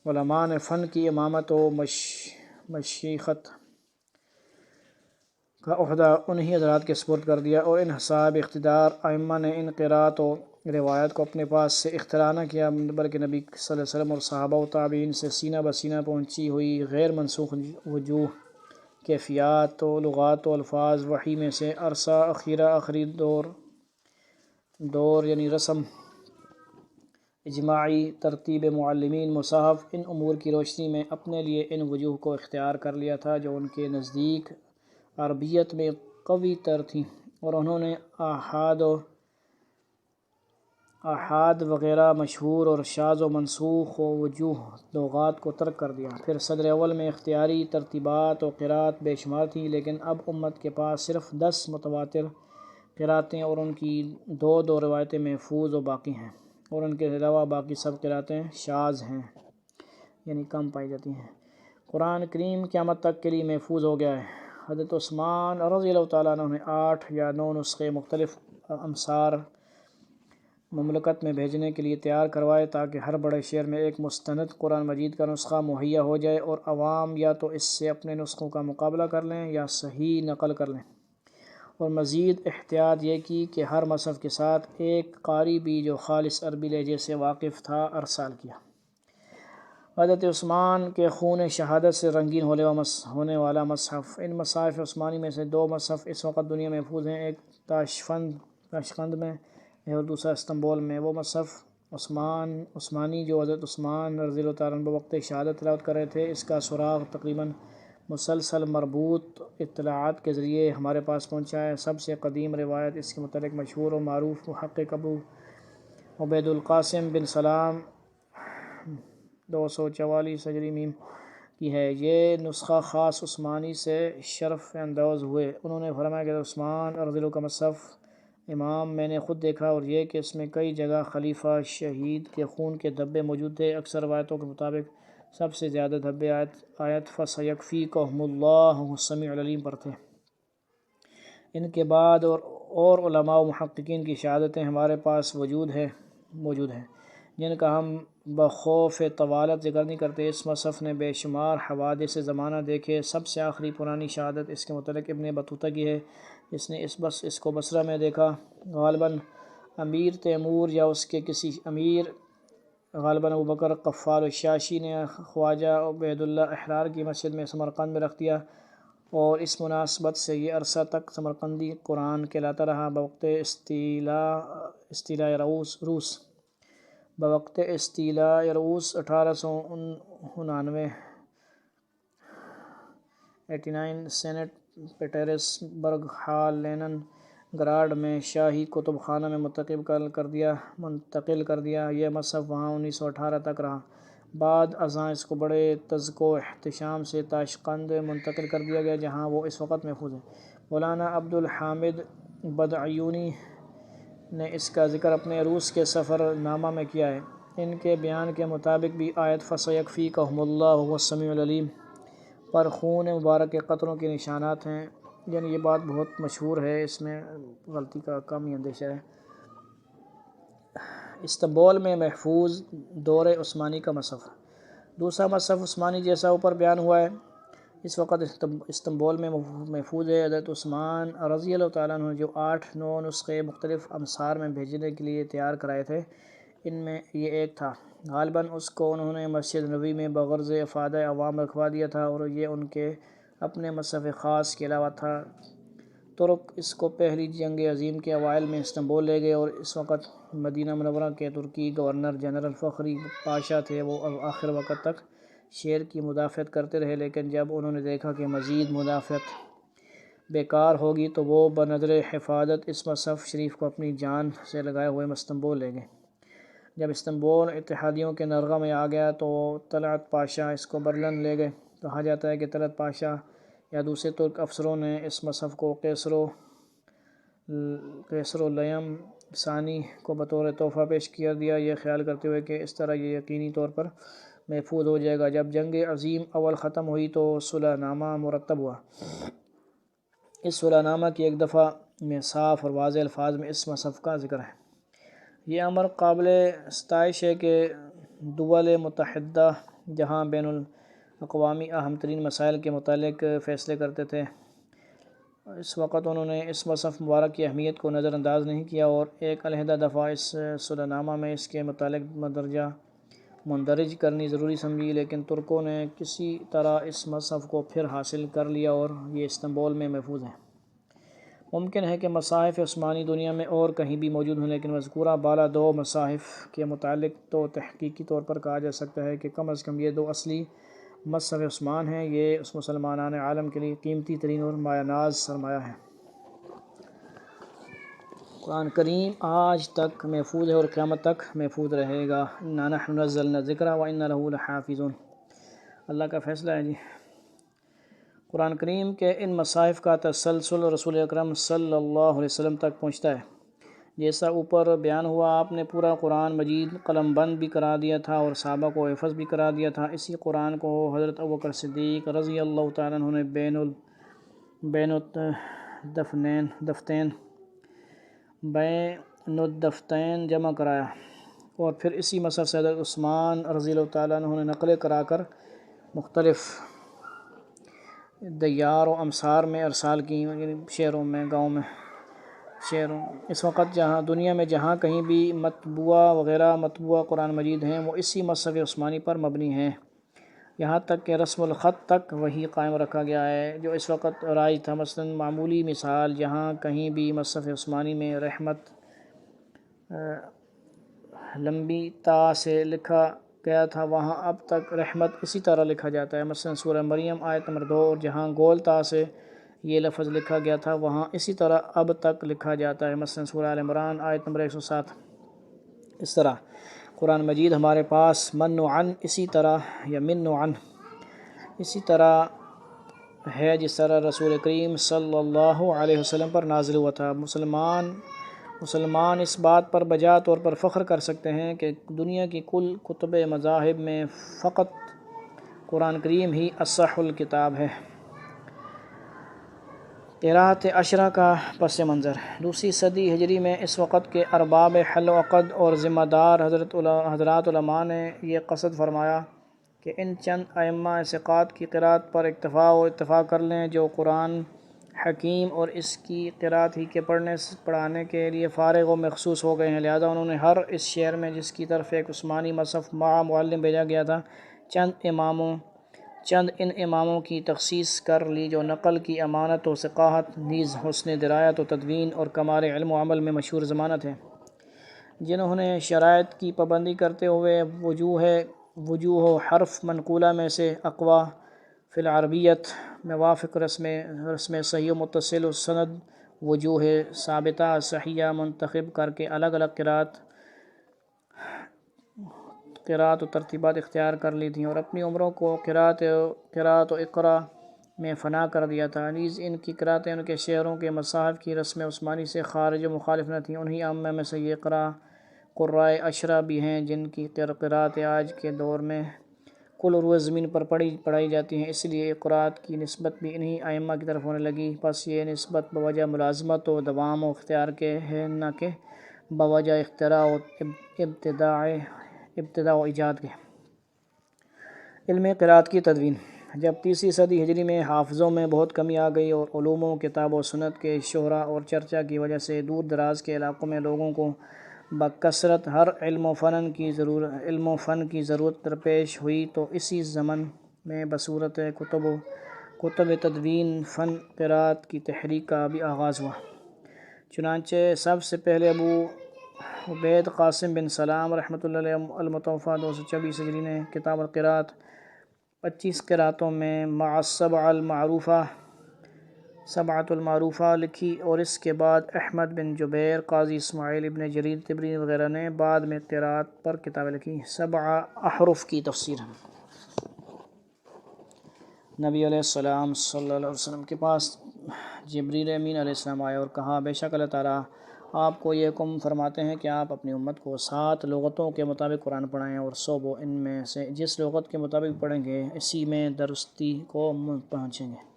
علماء نے فن کی امامت و مشیخت کا عہدہ انہی حضرات کے سپرد کر دیا، اور ان صاحب اقتدار ائمہ نے ان قرات و روایات کو اپنے پاس سے اختراع نہ کیا، بلکہ نبی صلی اللہ علیہ وسلم اور صحابہ و تابعین سے سینہ بسینہ پہنچی ہوئی غیر منسوخ وجوہ، کیفیات و لغات و الفاظ وحی میں سے عرصہ آخری دور یعنی رسم اجماعی ترتیب معلمین مصاحف، ان امور کی روشنی میں اپنے لیے ان وجوہ کو اختیار کر لیا تھا جو ان کے نزدیک عربیت میں قوی تر تھیں، اور انہوں نے آحاد وغیرہ مشہور اور شاذ و منسوخ و وجوہ لغات کو ترک کر دیا۔ پھر صدر اول میں اختیاری ترتیبات و قرات بے شمار تھیں، لیکن اب امت کے پاس صرف 10 متواتر قراتیں اور ان کی 2 روایتیں محفوظ و باقی ہیں، اور ان کے علاوہ باقی سب قراتیں شاذ ہیں، یعنی کم پائی جاتی ہیں۔ قرآن کریم قیامت تک کے لیے محفوظ ہو گیا ہے۔ حضرت عثمان رضی اللہ تعالیٰ عنہ نے 8 یا 9 نسخے مختلف امصار مملکت میں بھیجنے کے لیے تیار کروائے تاکہ ہر بڑے شہر میں ایک مستند قرآن مجید کا نسخہ مہیا ہو جائے، اور عوام یا تو اس سے اپنے نسخوں کا مقابلہ کر لیں یا صحیح نقل کر لیں، اور مزید احتیاط یہ کی کہ ہر مصحف کے ساتھ ایک قاری بھی جو خالص عربی لہجے سے واقف تھا ارسال کیا۔ حضرت عثمان کے خون شہادت سے رنگین ہونے والا مصحف۔ ان مصاحف عثمانی میں سے 2 مصحف اس وقت دنیا میں محفوظ ہیں، ایک تاشقند میں ہے اور دوسرا استنبول میں۔ وہ مصحف عثمانی جو حضرت عثمان رضی اللہ تعالیٰ عنہ بوقت شہادت تلاوت کر رہے تھے، اس کا سراغ تقریباً مسلسل مربوط اطلاعات کے ذریعے ہمارے پاس پہنچا ہے۔ سب سے قدیم روایت اس کے متعلق مشہور و معروف محقق ابو عبید القاسم بن سلام 244 / کی ہے۔ یہ نسخہ خاص عثمانی سے شرف اندوز ہوئے۔ انہوں نے فرمایا کہ عثمان رضی اللہ عنہ کا مصحف امام میں نے خود دیکھا، اور یہ کہ اس میں کئی جگہ خلیفہ شہید کے خون کے دھبے موجود تھے۔ اکثر روایتوں کے مطابق سب سے زیادہ دھبے آیت فَسَيَكْفِيكَهُمُ اللَّهُ السَّمِيعُ الْعَلِيمُ پر تھے۔ ان کے بعد اور علماء و محققین کی شہادتیں ہمارے پاس موجود ہیں جن کا ہم بخوف طوالت ذکر نہیں کرتے۔ اس مصحف نے بے شمار حوادث زمانہ دیکھے۔ سب سے آخری پرانی شہادت اس کے متعلق ابن بطوطہ کی ہے، جس نے اس کو بصرہ میں دیکھا۔ غالباً امیر تیمور یا اس کے کسی امیر، غالباً ابوبکر قفال الشاشی نے خواجہ عبید اللہ احرار کی مسجد میں سمرقند میں رکھ دیا، اور اس مناسبت سے یہ عرصہ تک سمرقندی قرآن کہلاتا رہا۔ بوقت استیلاء روس 1899 سینٹ پیٹرس برگ ہال لینن گراڈ میں شاہی کتب خانہ میں منتقل کر دیا۔ یہ مصحف وہاں 1918 تک رہا۔ بعد ازاں اس کو بڑے تذک و احتشام سے تاشقند منتقل کر دیا گیا، جہاں وہ اس وقت محفوظ ہے۔ مولانا عبدالحامد بدعیونی نے اس کا ذکر اپنے روس کے سفر نامہ میں کیا ہے۔ ان کے بیان کے مطابق بھی آیت فَسَيَكْفِيكَهُمُ اللَّهُ وَهُوَ السَّمِيعُ الْعَلِيمُ پر خون مبارک کے قطروں کے نشانات ہیں، یعنی یہ بات بہت مشہور ہے، اس میں غلطی کا کم ہی اندیشہ ہے۔ استنبول میں محفوظ دور عثمانی کا مصحف۔ دوسرا مصحف عثمانی جیسا اوپر بیان ہوا ہے، اس وقت استنبول میں محفوظ ہے۔ حضرت عثمان رضی اللہ تعالیٰ عنہ جو 8-9 نسخے مختلف امصار میں بھیجنے کے لیے تیار کرائے تھے، ان میں یہ ایک تھا۔ غالباً اس کو انہوں نے مسجد نبوی میں بغرض افادہ عوام رکھوا دیا تھا، اور یہ ان کے اپنے مصحف خاص کے علاوہ تھا۔ ترک اس کو پہلی جنگ عظیم کے اوائل میں استنبول لے گئے، اور اس وقت مدینہ منورہ کے ترکی گورنر جنرل فخری پاشا تھے۔ وہ آخر وقت تک شہر کی مدافعت کرتے رہے، لیکن جب انہوں نے دیکھا کہ مزید مدافعت بیکار ہوگی تو وہ بنظر حفاظت اس مصحف شریف کو اپنی جان سے لگائے ہوئے استنبول لے گئے۔ جب استنبول اتحادیوں کے نرغہ میں آ گیا تو طلعت پاشا اس کو برلن لے گئے۔ کہا جاتا ہے کہ طلعت پاشا یا دوسرے ترک افسروں نے اس مصحف کو قیصر لیم ثانی کو بطور تحفہ پیش کر دیا، یہ خیال کرتے ہوئے کہ اس طرح یہ یقینی طور پر محفوظ ہو جائے گا۔ جب جنگ عظیم اول ختم ہوئی تو صلح نامہ مرتب ہوا۔ اس صلح نامہ کی ایک دفعہ میں صاف اور واضح الفاظ میں اس مصحف کا ذکر ہے۔ یہ امر قابل ستائش ہے کہ دول متحدہ جہاں بین الاقوامی اہم ترین مسائل کے متعلق فیصلے کرتے تھے، اس وقت انہوں نے اس مصحف مبارک کی اہمیت کو نظر انداز نہیں کیا، اور ایک علیحدہ دفعہ اس صلح نامہ میں اس کے متعلق مندرج کرنی ضروری سمجھی، لیکن ترکوں نے کسی طرح اس مصحف کو پھر حاصل کر لیا اور یہ استنبول میں محفوظ ہے۔ ممکن ہے کہ مصاحف عثمانی دنیا میں اور کہیں بھی موجود ہوں، لیکن مذکورہ بالا 2 مصاحف کے متعلق تو تحقیقی طور پر کہا جا سکتا ہے کہ کم از کم یہ 2 اصلی مصحف عثمان ہیں۔ یہ اس مسلمانان عالم کے لیے قیمتی ترین اور مایہ ناز سرمایہ ہے۔ قرآن کریم آج تک محفوظ ہے اور قیامت تک محفوظ رہے گا۔ اِنَّا نَحْنُ نَزَّلْنَا الذِّکْرَ وَإِنَّا لَهُ لَحَافِظُونَ۔ اللہ کا فیصلہ ہے جی۔ قرآن کریم کے ان مصاحف کا تسلسل رسول اکرم صلی اللہ علیہ وسلم تک پہنچتا ہے۔ جیسا اوپر بیان ہوا، آپ نے پورا قرآن مجید قلم بند بھی کرا دیا تھا اور صحابہ کو حفظ بھی کرا دیا تھا۔ اسی قرآن کو حضرت ابوبکر صدیق رضی اللہ تعالیٰ عنہ نے بین الدفتین جمع کرایا، اور پھر اسی مصحف سے حضرت عثمان رضی اللہ تعالیٰ عنہ نے نقلیں کرا کر مختلف دیار و امصار میں ارسال کی، یعنی شہروں میں، گاؤں میں، اس وقت جہاں دنیا میں جہاں کہیں بھی مطبوعہ قرآن مجید ہیں، وہ اسی مصحف عثمانی پر مبنی ہیں۔ یہاں تک کہ رسم الخط تک وہی قائم رکھا گیا ہے جو اس وقت رائج تھا۔ مثلاً معمولی مثال، جہاں کہیں بھی مصحف عثمانی میں رحمت لمبی تا سے لکھا گیا تھا، وہاں اب تک رحمت اسی طرح لکھا جاتا ہے۔ مثلاً سورہ مریم آیت نمبر 2، اور جہاں گول تا سے یہ لفظ لکھا گیا تھا، وہاں اسی طرح اب تک لکھا جاتا ہے۔ مثلاً سورہ آل عمران آیت نمبر 107۔ اس طرح قرآن مجید ہمارے پاس من و عن اسی طرح یا من و عن اسی طرح ہے جس طرح رسول کریم صلی اللہ علیہ وسلم پر نازل ہوا تھا۔ مسلمان اس بات پر بجا طور پر فخر کر سکتے ہیں کہ دنیا کی کل کتب مذاہب میں فقط قرآن کریم ہی اصح الکتاب ہے۔ قراءت عشرہ کا پس منظر۔ دوسری صدی ہجری میں اس وقت کے ارباب حل و عقد اور ذمہ دار حضرات علماء نے یہ قصد فرمایا کہ ان چند ائمہ ثقات کی قراءت پر اکتفا و اتفاق کر لیں جو قرآن حکیم اور اس کی قراءت ہی کے پڑھانے کے لیے فارغ و مخصوص ہو گئے ہیں۔ لہذا انہوں نے ہر اس شہر میں جس کی طرف ایک عثمانی مصحف مع معلم بھیجا گیا تھا چند ان اماموں کی تخصیص کر لی جو نقل کی امانت و ثقاہت نیز حسن درایت و تدوین اور کمال علم و عمل میں مشہور زمانہ تھے، جنہوں نے شرائط کی پابندی کرتے ہوئے وجوہ و حرف منقولہ میں سے اقوا فی العربیت موافق رسم صحیح و متصل و سند وجوہ ثابتہ صحیحہ منتخب کر کے الگ الگ قراءت و ترتیبات اختیار کر لی تھیں اور اپنی عمروں کو قراءت و اقرا میں فنا کر دیا تھا۔ نیز ان کی قراءتیں ان کے شہروں کے مصاحف کی رسم عثمانی سے خارج و مخالف نہ تھیں۔ انہی ائمہ میں سے یہ قرائے عشرہ بھی ہیں جن کی قراءتیں آج کے دور میں کل روئے زمین پر پڑھائی جاتی ہیں، اس لیے قراءت کی نسبت بھی انہی ائمہ کی طرف ہونے لگی۔ پس یہ نسبت بوجہ ملازمت و دوام و اختیار کے ہے، نہ کہ بوجہ اختراع و ابتداء و ایجاد کے۔ علم قراءت کی تدوین۔ جب تیسری صدی ہجری میں حافظوں میں بہت کمی آ گئی اور علوم و کتاب و سنت کے شہرہ اور چرچا کی وجہ سے دور دراز کے علاقوں میں لوگوں کو بکثرت ہر علم و فن کی ضرورت درپیش ہوئی، تو اسی زمن میں بصورت کتب تدوین فن قراءت کی تحریک کا بھی آغاز ہوا۔ چنانچہ سب سے پہلے ابو عبید قاسم بن سلام رحمۃ اللہ علیہ المتوفیٰ 224 ہجری نے کتاب القراءت 25 قراءتوں میں مع سبعۃ المعروفہ لکھی، اور اس کے بعد احمد بن جبیر، قاضی اسماعیل، ابن جریر طبری وغیرہ نے بعد میں قراءت پر کتابیں لکھیں۔ 7 احرف کی تفسیر۔ نبی علیہ السلام صلی اللہ علیہ وسلم کے پاس جبریل امین علیہ السلام آئے اور کہا، بے شک اللہ تعالیٰ آپ کو یہ حکم فرماتے ہیں کہ آپ اپنی امت کو 7 لغتوں کے مطابق قرآن پڑھائیں، اور وہ ان میں سے جس لغت کے مطابق پڑھیں گے اسی میں درستی کو پہنچیں گے۔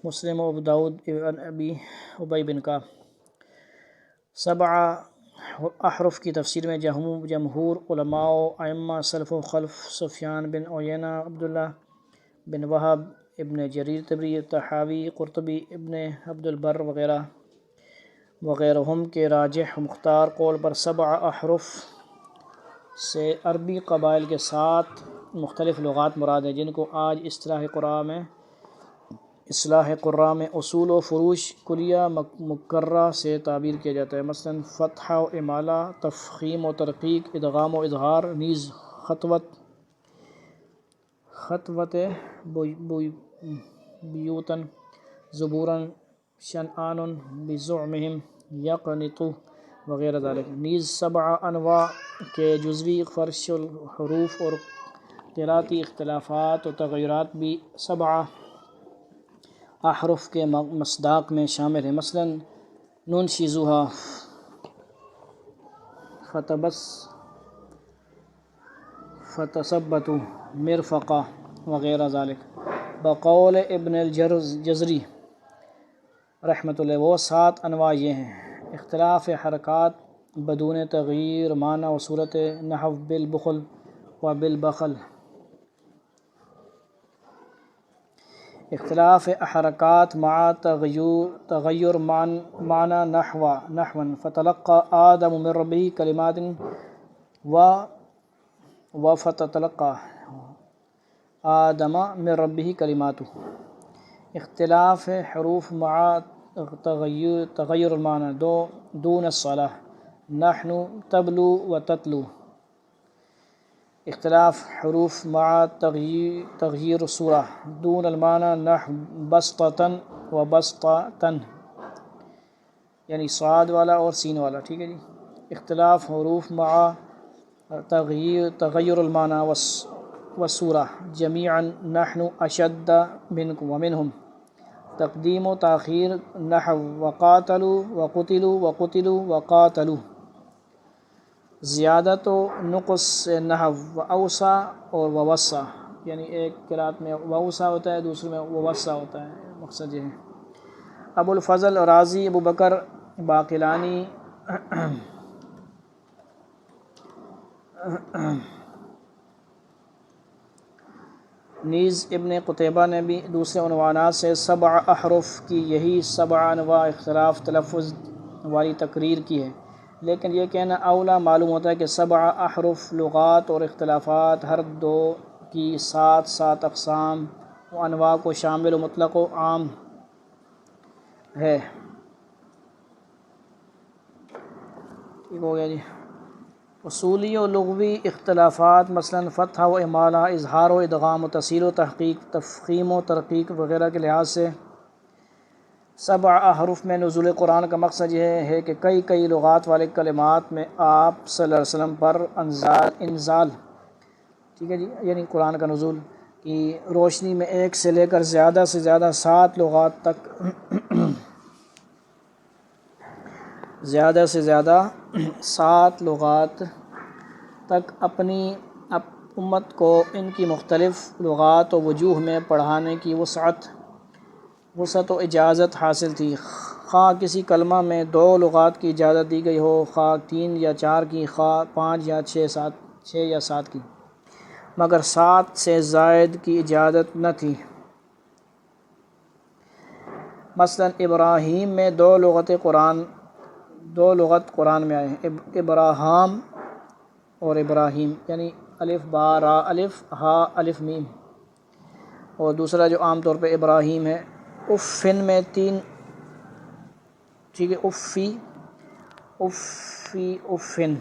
مسلم و ابو داؤد ابی ابی بن کعب۔ 7 احرف کی تفسیر میں جمہور علماء و ائمہ سلف و خلف سفیان بن عیینہ، عبداللہ بن وہب، ابن جریر طبری، طحاوی، قرطبی، ابن عبد البر وغیرہم کے راجح مختار قول پر 7 احرف سے عربی قبائل کے 7 مختلف لغات مراد ہیں، جن کو آج اصطلاح قراء میں اصول و فروش کلیہ مکررہ سے تعبیر کیا جاتا ہے۔ مثلاً فتحہ و امالہ، تفخیم و ترقیق، ادغام و اظہار، نیز خطوۃ بیوتاً، زبوراً، شنآن بزعمہم، یقنط وغیرہ ذالک۔ نیز 7 انواع کے جزوی فرش الحروف اور قراءتی اختلافات و تغیرات بھی 7 احرف کے مصداق میں شامل ہیں۔ مثلاً ننشزھا، فتثبتوا، مرفقہ وغیرہ ذالک۔ بقول ابن الجزری رحمۃ اللہ، وہ 7 انواع یہ ہیں: اختلاف حرکات بدون تغییر معنی و صورت، نحو بالبخل و بالبخل۔ اختلاف حرکات مع تغیر معنی، نحو فتلقى آدم من ربه کلمات و فتلقى آدم من ربه کلمات۔ اختلاف حروف مع تغیر المعنی، دون الصلاة، نحن تبلو و تتلو۔ اختلاف حروف مع تغییر الصورة، دون المعنی، نحو بسطة و بسطة، یعنی صاد والا اور سین والا، ٹھیک ہے جی۔ اختلاف حروف مع تغیر المعنی والسورہ جمیعا نحن اشد منکم ومنہم، تقدیم و تاخیر نحو وقاتلوا وقتلوا وقتلوا وقاتلوا، زیادت و نقص نحو واوصى اور ووصى، یعنی ایک قرات میں واوصى ہوتا ہے، دوسرے میں ووصى ہوتا ہے، مقصد یہ ہے۔ ابو الفضل رازی ابو بکر باقلانی نیز ابن قتیبہ نے بھی دوسرے عنوانات سے 7 احرف کی یہی 7 انواع اختلاف تلفظ والی تقریر کی ہے، لیکن یہ کہنا اولا معلوم ہوتا ہے کہ 7 احرف لغات اور اختلافات ہر دو کی 7 اقسام و انواع کو شامل و مطلق و عام ہے۔ ٹھیک ہو گیا جی۔ اصولی و لغوی اختلافات مثلا فتح و امالہ، اظہار و ادغام و تصحیح و تحقیق، تفخیم و ترقیق وغیرہ کے لحاظ سے 7 احرف میں نزول قرآن کا مقصد یہ ہے کہ کئی لغات والے کلمات میں آپ صلی اللہ علیہ وسلم پر انزال ٹھیک ہے جی، یعنی قرآن کا نزول کی روشنی میں ایک سے لے کر زیادہ سے زیادہ 7 لغات تک زیادہ سے زیادہ 7 لغات تک اپنی امت کو ان کی مختلف لغات و وجوہ میں پڑھانے کی وسعت و اجازت حاصل تھی، خواہ کسی کلمہ میں 2 لغات کی اجازت دی گئی ہو، خواہ 3 یا 4 کی، خواہ 5 یا 6 یا 7 کی، مگر 7 سے زائد کی اجازت نہ تھی۔ مثلا ابراہیم میں 2 لغت قرآن میں آئے ہیں، ابراہام اور ابراہیم، یعنی الف با را الف ہا الف میم، اور دوسرا جو عام طور پہ ابراہیم ہے۔ افن میں 3 ٹھیک ہے، افی افن،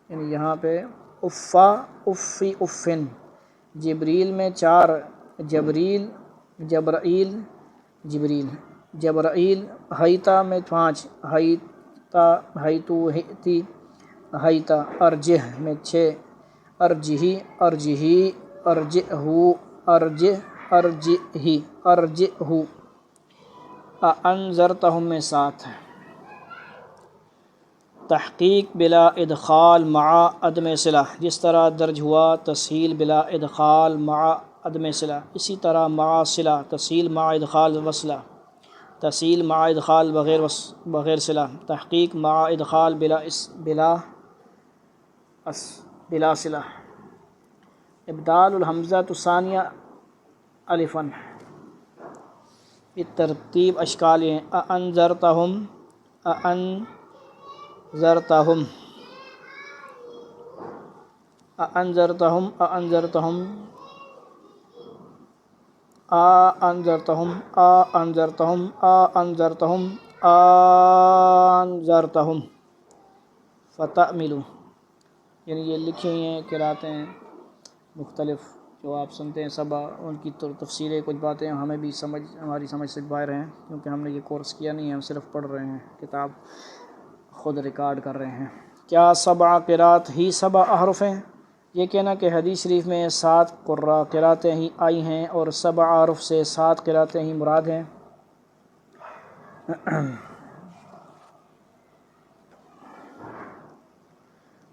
یعنی یہاں پہ افا افی افن۔ جبریل میں 4، جبریل جبرائیل جبریل جبرائیل۔ ہیتا میں 5، ہیتا ہیتو ہیتی ہیتا۔ ارجہ میں 6، ارجہی ارجہی ارجہو ارجہ ارجہی ارجہو۔ انذرتہم میں 7۔ تحقیق بلا ادخال مع عدم صلہ، جس طرح درج ہوا تسہیل بلا ادخال مع عدم صلہ، اسی طرح مع صلہ، تسہیل مع ادخال وصلہ، تسہیل مع ادخال بغیر صلہ، تحقیق مع ادخال بلا صلہ۔ ابدال الحمزہ ثانیہ الفا، ترتیب اشکال ہیں: انذرتہم انذرتہم انذرتہم انذرتہم انذرتہم انذرتہم انذرتہم انذرتہم فتأملوا، یعنی یہ لکھی ہوئی ہیں قراتیں مختلف جو آپ سنتے ہیں، سب ان کی تفسیریں کچھ باتیں ہماری سمجھ سے باہر ہیں، کیونکہ ہم نے یہ کورس کیا نہیں ہے، ہم صرف پڑھ رہے ہیں، کتاب خود ریکارڈ کر رہے ہیں۔ کیا 7 قرات ہی 7 احرف ہیں؟ یہ کہنا کہ حدیث شریف میں 7 قراتیں ہی آئی ہیں اور 7 احرف سے 7 قراتیں ہی مراد ہیں۔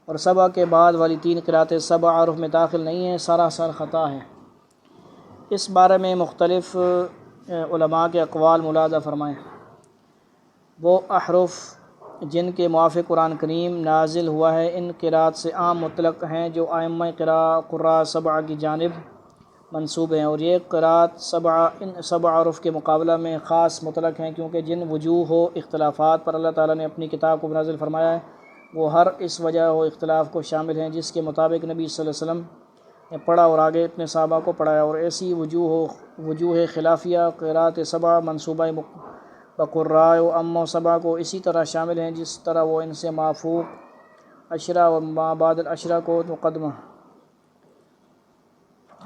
اور 7 کے بعد والی 3 قراتیں 7 احرف میں داخل نہیں ہیں، سراسر خطا ہے۔ اس بارے میں مختلف علماء کے اقوال ملاحظہ فرمائیں۔ وہ احرف جن کے موافق قرآن کریم نازل ہوا ہے ان قرات سے عام مطلق ہیں جو ائمہ قراء 7 کی جانب منسوب ہیں، اور یہ قرات ان 7 احرف کے مقابلہ میں خاص مطلق ہیں، کیونکہ جن وجوہ و اختلافات پر اللہ تعالیٰ نے اپنی کتاب کو نازل فرمایا ہے وہ ہر اس وجہ و اختلاف کو شامل ہیں جس کے مطابق نبی صلی اللہ علیہ وسلم نے پڑھا اور آگے اپنے صحابہ کو پڑھایا، اور ایسی وجوہ خلافیہ قرات 7 منصوبہ بقراء و ام 7 کو اسی طرح شامل ہیں جس طرح وہ ان سے مافوق عشرہ اور ما بعد العشرہ کو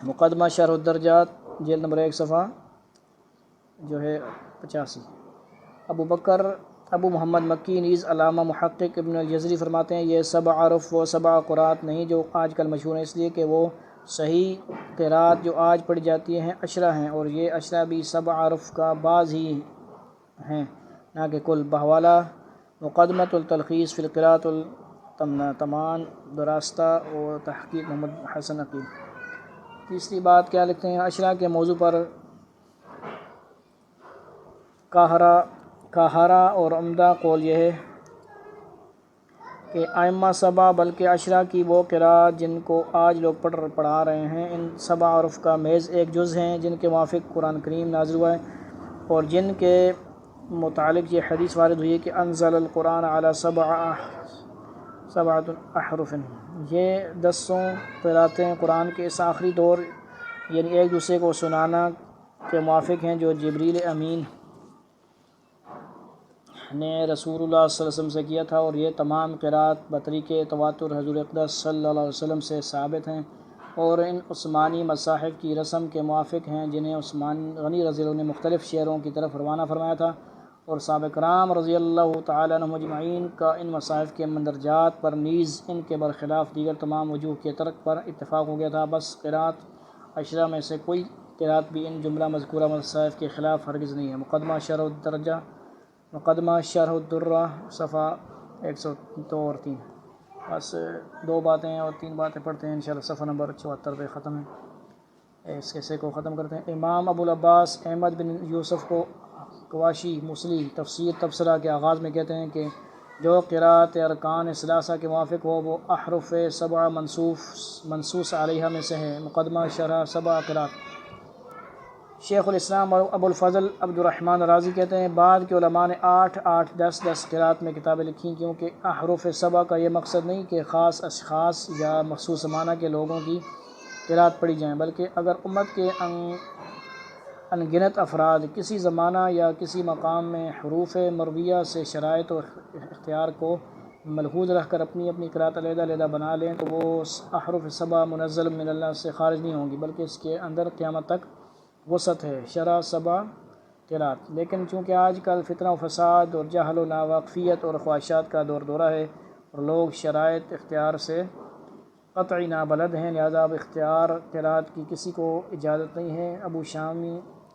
مقدمہ شرح الدرجات جلد نمبر 1 صفحہ جو ہے 85۔ ابو بکر ابو محمد مکی نیز علامہ محقق ابن الجزری فرماتے ہیں یہ 7 حرف وہ 7 قرات نہیں جو آج کل مشہور ہیں، اس لیے کہ وہ صحیح قرات جو آج پڑھی جاتی ہیں 10 ہیں، اور یہ 10 بھی 7 حرف کا بعض ہی ہیں نہ کہ کل۔ بحوالہ مقدمۃ التلخیص فی القراءۃ التمان دراستہ و تحقیق محمد حسن عقیل۔ تیسری بات کیا لکھتے ہیں 10 کے موضوع پر کاہرا اور عمدہ قول یہ ہے کہ ائمہ 7 بلکہ 10 کی وہ قراءات جن کو آج لوگ پڑھا رہے ہیں ان 7 حرف کا محض ایک جز ہیں جن کے موافق قرآن کریم نازل ہوا ہے، اور جن کے متعلق یہ حدیث وارد ہوئی ہے کہ انزل القرآن علی 7 احرف۔ یہ 10 قراتیں قرآن کے اس آخری دور یعنی ایک دوسرے کو سنانا کے موافق ہیں جو جبریل امین نے رسول اللہ صلی اللہ علیہ وسلم سے کیا تھا، اور یہ تمام قرات بطریق تواتر حضور اقدس صلی اللہ علیہ وسلم سے ثابت ہیں، اور ان عثمانی مصاحف کی رسم کے موافق ہیں جنہیں عثمان غنی رضی اللہ عنہ نے مختلف شہروں کی طرف روانہ فرمایا تھا، اور صحابہ کرام رضی اللہ تعالیٰ عنہم اجمعین کا ان مصاحف کے مندرجات پر نیز ان کے برخلاف دیگر تمام وجوہ کے ترک پر اتفاق ہو گیا تھا۔ بس قرات 10 میں سے کوئی قرات بھی ان جملہ مذکورہ مصاحف کے خلاف ہرگز نہیں ہے۔ مقدمہ شرح الدرہ صفحہ 102 اور 3۔ بس 2 باتیں اور 3 باتیں پڑھتے ہیں انشاءاللہ، صفحہ نمبر 74 پہ ختم ہے۔ اس قصے کو ختم کرتے ہیں۔ امام ابو العباس احمد بن یوسف کو قواشی مسلی تفسیر تبصرہ کے آغاز میں کہتے ہیں کہ جو قرات ارکان ثلاثہ کے موافق ہو وہ احرف 7 منصوص علیہ میں سے ہے۔ مقدمہ شرح 7 قرات۔ شیخ الاسلام ابو الفضل عبد الرحمن رازی کہتے ہیں بعد کے علماء نے 8 8 10 10 قرات میں کتابیں لکھیں، کیونکہ احرف 7 کا یہ مقصد نہیں کہ خاص اشخاص یا مخصوص زمانہ کے لوگوں کی قرات پڑھی جائیں، بلکہ اگر امت کے انگنت افراد کسی زمانہ یا کسی مقام میں حروف مرویہ سے شرائط و اختیار کو ملحوظ رکھ کر اپنی اپنی قرات علیحدہ علیحدہ بنا لیں تو وہ احرف 7 منزل من اللہ سے خارج نہیں ہوں گی، بلکہ اس کے اندر قیامت تک وسعت ہے۔ شرح 7 قرات۔ لیکن چونکہ آج کل فتنہ و فساد اور جہل و ناواقفیت اور خواہشات کا دورہ ہے اور لوگ شرائط اختیار سے قطعی نابلد ہیں، لہذا اب اختیار قرات کی کسی کو اجازت نہیں ہے۔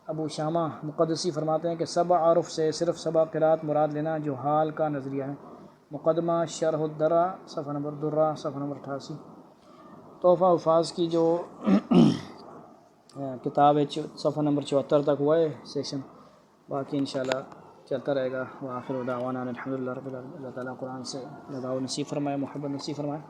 ابو شامہ مقدسی فرماتے ہیں کہ 7 حرف سے صرف 7 قرات مراد لینا جو حال کا نظریہ ہے۔ مقدمہ شرح الدرہ صفحہ نمبر درہ صفحہ نمبر 88۔ تحفہ الفاظ کی جو کتاب ہے صفحہ نمبر 74 تک ہوا ہے سیشن، باقی انشاءاللہ چلتا رہے گا۔ وآخر دعوانا الحمدللہ رب العالمین۔ اللہ تعالیٰ قرآن سے لگاؤ نصیب فرمائے، محبت نصیب فرمائے۔